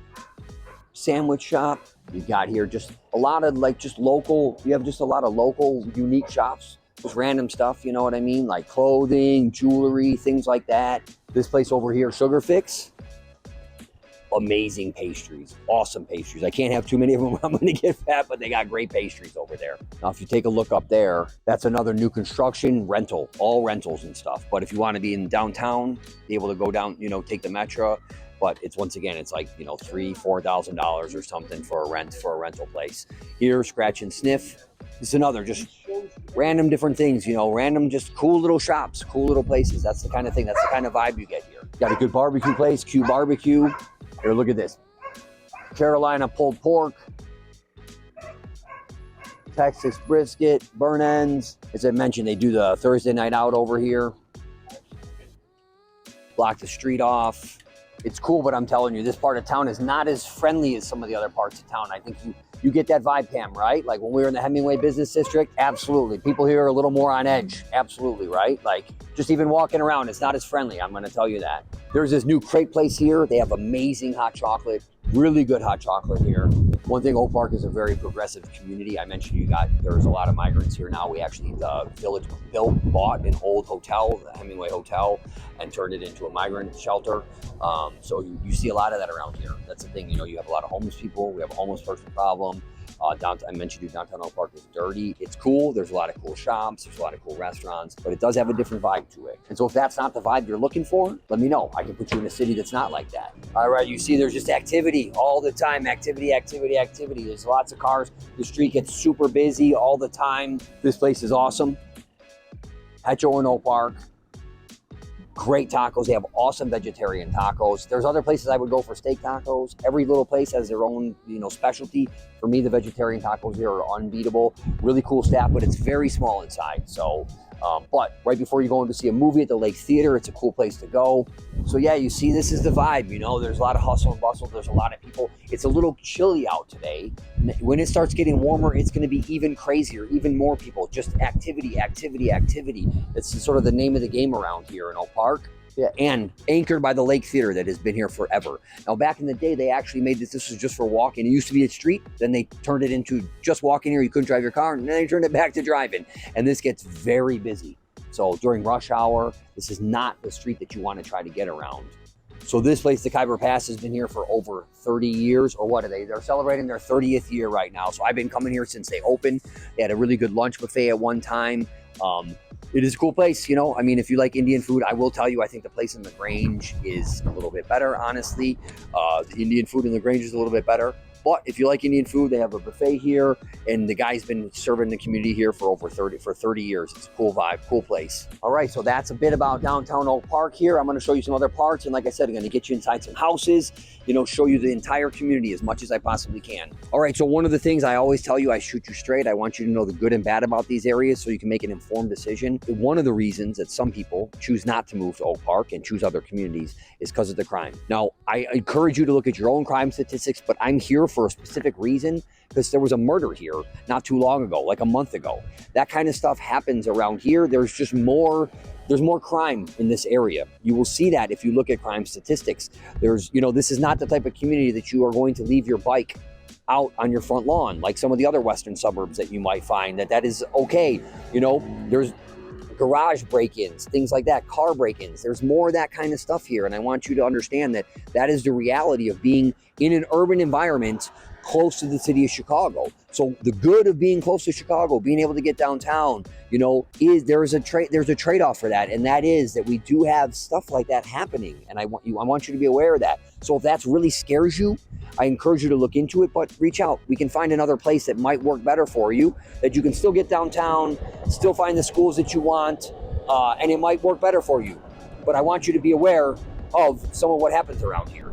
sandwich shop. You got here just a lot of local, you have just a lot of local unique shops. Just random stuff, you know what I mean? Like clothing, jewelry, things like that. This place over here, Sugar Fix. Amazing pastries, awesome pastries. I can't have too many of them. I'm gonna get fat, but they got great pastries over there. Now, if you take a look up there, that's another new construction rental, all rentals and stuff. But if you want to be in downtown, be able to go down, take the Metro. But it's like, $3,000-$4,000 or something for a rental place. Here, Scratch and Sniff. It's another just random different things, random just cool little shops, cool little places. That's the kind of thing, that's the kind of vibe you get here. Got a good barbecue place, Q Barbecue. Here, look at this. Carolina pulled pork, Texas brisket, burn ends. As I mentioned, they do the Thursday night out over here. Block the street off. It's cool, but I'm telling you, this part of town is not as friendly as some of the other parts of town. I think you get that vibe, Pam, right? Like when we were in the Hemingway Business District, absolutely. People here are a little more on edge, absolutely, right? Like just even walking around, it's not as friendly, I'm gonna tell you that. There's this new crepe place here. They have amazing hot chocolate. Really good hot chocolate here. One thing, Oak Park is a very progressive community. I mentioned there's a lot of migrants here now. We actually, the village bought an old hotel, the Hemingway Hotel, and turned it into a migrant shelter. So you see a lot of that around here. That's the thing, you have a lot of homeless people. We have a homeless person problem. Downtown, I mentioned downtown Oak Park is dirty. It's cool. There's a lot of cool shops. There's a lot of cool restaurants, but it does have a different vibe to it. And so if that's not the vibe you're looking for, let me know. I can put you in a city that's not like that. All right, you see there's just activity all the time. Activity, activity, activity. There's lots of cars. The street gets super busy all the time. This place is awesome. Petro in Oak Park. Great tacos. They have awesome vegetarian tacos. There's other places I would go for steak tacos. Every little place has their own, specialty. For me, the vegetarian tacos here are unbeatable. Really cool staff, but it's very small inside. So, but right before you go in to see a movie at the Lake Theater, it's a cool place to go. So yeah, you see, this is the vibe. There's a lot of hustle and bustle. There's a lot of people. It's a little chilly out today. When it starts getting warmer, it's going to be even crazier, even more people. Just activity, activity, activity. It's sort of the name of the game around here in Oak Park. Yeah, and anchored by the Lake Theater that has been here forever. Now, back in the day, they actually made this was just for walking. It used to be a street, then they turned it into just walking here. You couldn't drive your car, and then they turned it back to driving. And this gets very busy. So during rush hour, this is not the street that you want to try to get around. So this place, the Khyber Pass, has been here for over 30 years, or what are they? They're celebrating their 30th year right now. So I've been coming here since they opened. They had a really good lunch buffet at one time. It is a cool place, if you like Indian food, I will tell you, I think the place in LaGrange is a little bit better, honestly. The Indian food in LaGrange is a little bit better. But if you like Indian food, they have a buffet here, and the guy's been serving the community here for 30 years. It's a cool vibe, cool place. All right, so that's a bit about downtown Oak Park here. I'm going to show you some other parts, and like I said, I'm going to get you inside some houses, show you the entire community as much as I possibly can. All right, so one of the things I always tell you, I shoot you straight. I want you to know the good and bad about these areas so you can make an informed decision. One of the reasons that some people choose not to move to Oak Park and choose other communities is because of the crime. Now, I encourage you to look at your own crime statistics, but I'm here for a specific reason, because there was a murder here not too long ago, like a month ago. That kind of stuff happens around here. There's more crime in this area. You will see that if you look at crime statistics. This is not the type of community that you are going to leave your bike out on your front lawn, like some of the other western suburbs that you might find that is okay. There's garage break-ins, things like that, car break-ins. There's more of that kind of stuff here. And I want you to understand that is the reality of being in an urban environment close to the city of Chicago. So the good of being close to Chicago, being able to get downtown, there's a trade-off for that. And that is that we do have stuff like that happening. And I want you to be aware of that. So if that really scares you, I encourage you to look into it, but reach out. We can find another place that might work better for you, that you can still get downtown, still find the schools that you want, and it might work better for you. But I want you to be aware of some of what happens around here.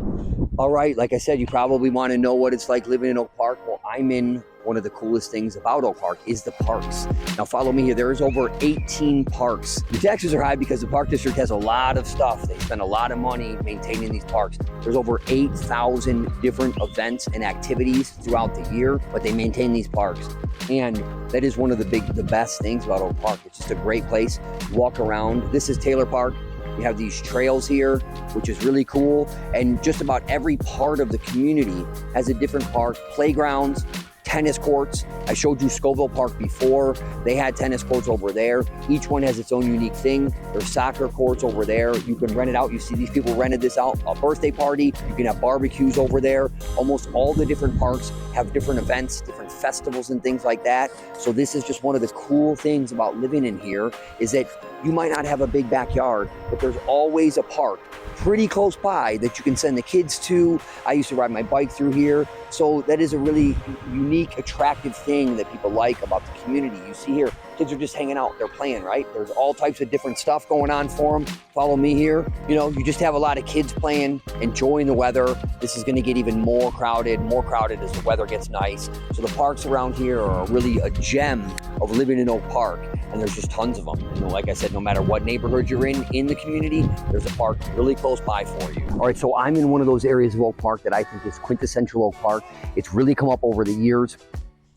All right, like I said, you probably want to know what it's like living in Oak Park. Well, I'm in one of the coolest things about Oak Park is the parks. Now follow me here. There is over 18 parks. The taxes are high because the park district has a lot of stuff. They spend a lot of money maintaining these parks. There's over 8,000 different events and activities throughout the year, but they maintain these parks. And that is one of the best things about Oak Park. It's just a great place. You walk around. This is Taylor Park. You have these trails here, which is really cool. And just about every part of the community has a different park, playgrounds, tennis courts. I showed you Scoville Park before. They had tennis courts over there. Each one has its own unique thing. There's soccer courts over there. You can rent it out. You see these people rented this out. A birthday party. You can have barbecues over there. Almost all the different parks have different events, different festivals and things like that. So this is just one of the cool things about living in here is that you might not have a big backyard, but there's always a park pretty close by that you can send the kids to. I used to ride my bike through here. So that is a really unique, attractive thing that people like about the community. You see here, kids are just hanging out, they're playing, right? There's all types of different stuff going on for them. Follow me here. You just have a lot of kids playing, enjoying the weather. This is gonna get even more crowded as the weather gets nice. So the parks around here are really a gem of living in Oak Park. And there's just tons of them. And like I said, no matter what neighborhood you're in the community, there's a park really close by for you. All right, so I'm in one of those areas of Oak Park that I think is quintessential Oak Park. It's really come up over the years.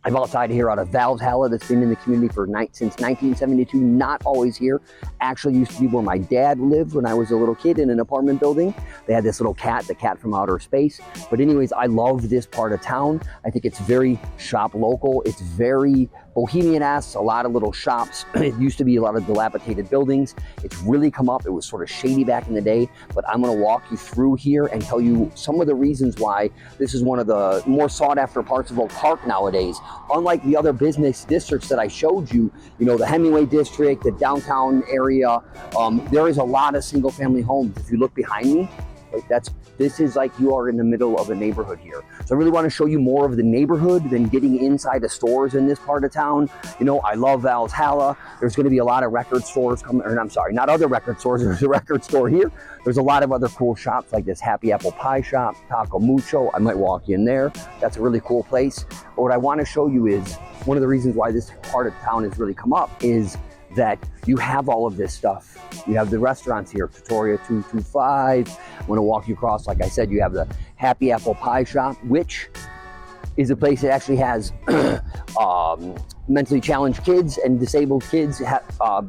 I'm outside here out of Valhalla that's been in the community since 1972, not always here. Actually used to be where my dad lived when I was a little kid in an apartment building. They had this little cat, the cat from outer space. But anyways, I love this part of town. I think it's very shop local. It's very bohemian-esque, a lot of little shops. It used to be a lot of dilapidated buildings. It's really come up. It was sort of shady back in the day, but I'm gonna walk you through here and tell you some of the reasons why this is one of the more sought after parts of Oak Park nowadays. Unlike the other business districts that I showed you, you know, the Hemingway district, the downtown area, there is a lot of single family homes. If you look behind me, like this is like you are in the middle of a neighborhood here. So I really want to show you more of the neighborhood than getting inside the stores in this part of town. You know, I love Valhalla. There's going to be a lot of record stores coming, or I'm sorry, not other record stores. There's a record store here. There's a lot of other cool shops like this Happy Apple Pie shop, Taco Mucho. I might walk in there. That's a really cool place. But what I want to show you is one of the reasons why this part of town has really come up is that you have all of this stuff. You have the restaurants here, Trattoria 225. I'm gonna walk you across, like I said, you have the Happy Apple Pie shop, which is a place that actually has mentally challenged kids and disabled kids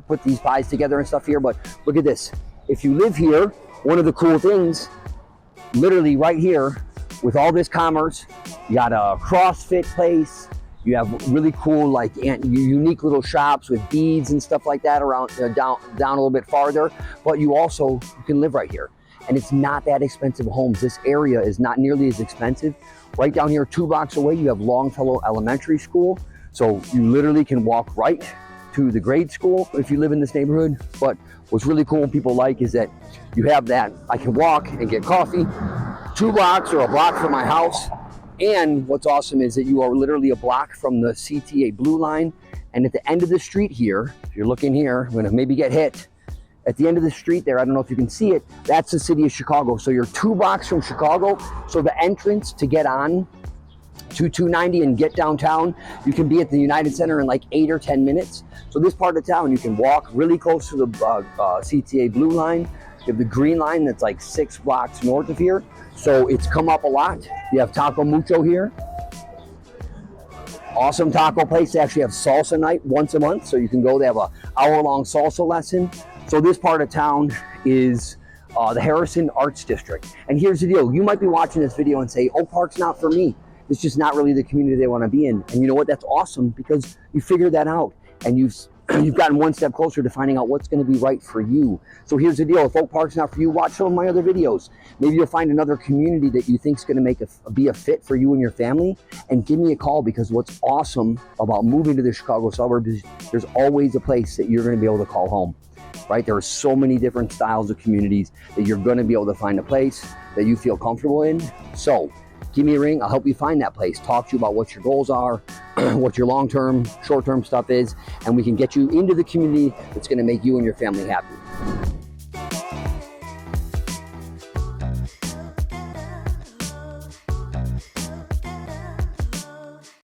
put these pies together and stuff here. But look at this. If you live here, one of the cool things, literally right here, with all this commerce, you got a CrossFit place. You have really cool, like unique little shops with beads and stuff like that around down a little bit farther. But you can live right here, and it's not that expensive homes. This area is not nearly as expensive. Right down here, 2 blocks away, you have Longfellow Elementary School. So you literally can walk right to the grade school if you live in this neighborhood. But what's really cool and people like is that you have that. I can walk and get coffee 2 blocks or a block from my house. And what's awesome is that you are literally a block from the CTA Blue Line. And at the end of the street here, if you're looking here, I'm gonna maybe get hit. At the end of the street there, I don't know if you can see it, that's the city of Chicago. So you're 2 blocks from Chicago. So the entrance to get on to 290 and get downtown, you can be at the United Center in like 8 or 10 minutes. So this part of town, you can walk really close to the CTA Blue Line. You have the Green Line that's like 6 blocks north of here. So it's come up a lot. You have Taco Mucho here. Awesome taco place. They actually have salsa night once a month. So you can go, they have an hour-long salsa lesson. So this part of town is the Harrison Arts District. And here's the deal. You might be watching this video and say, Oak Park's not for me. It's just not really the community they want to be in. And you know what? That's awesome because you figured that out. And you've gotten one step closer to finding out what's going to be right for you. So here's the deal. If Oak Park's not for you, watch some of my other videos. Maybe you'll find another community that you think is going to be a fit for you and your family. And give me a call, because what's awesome about moving to the Chicago suburbs is there's always a place that you're going to be able to call home. Right? There are so many different styles of communities that you're going to be able to find a place that you feel comfortable in. So give me a ring. I'll help you find that place. Talk to you about what your goals are, what your long-term, short-term stuff is, and we can get you into the community that's going to make you and your family happy.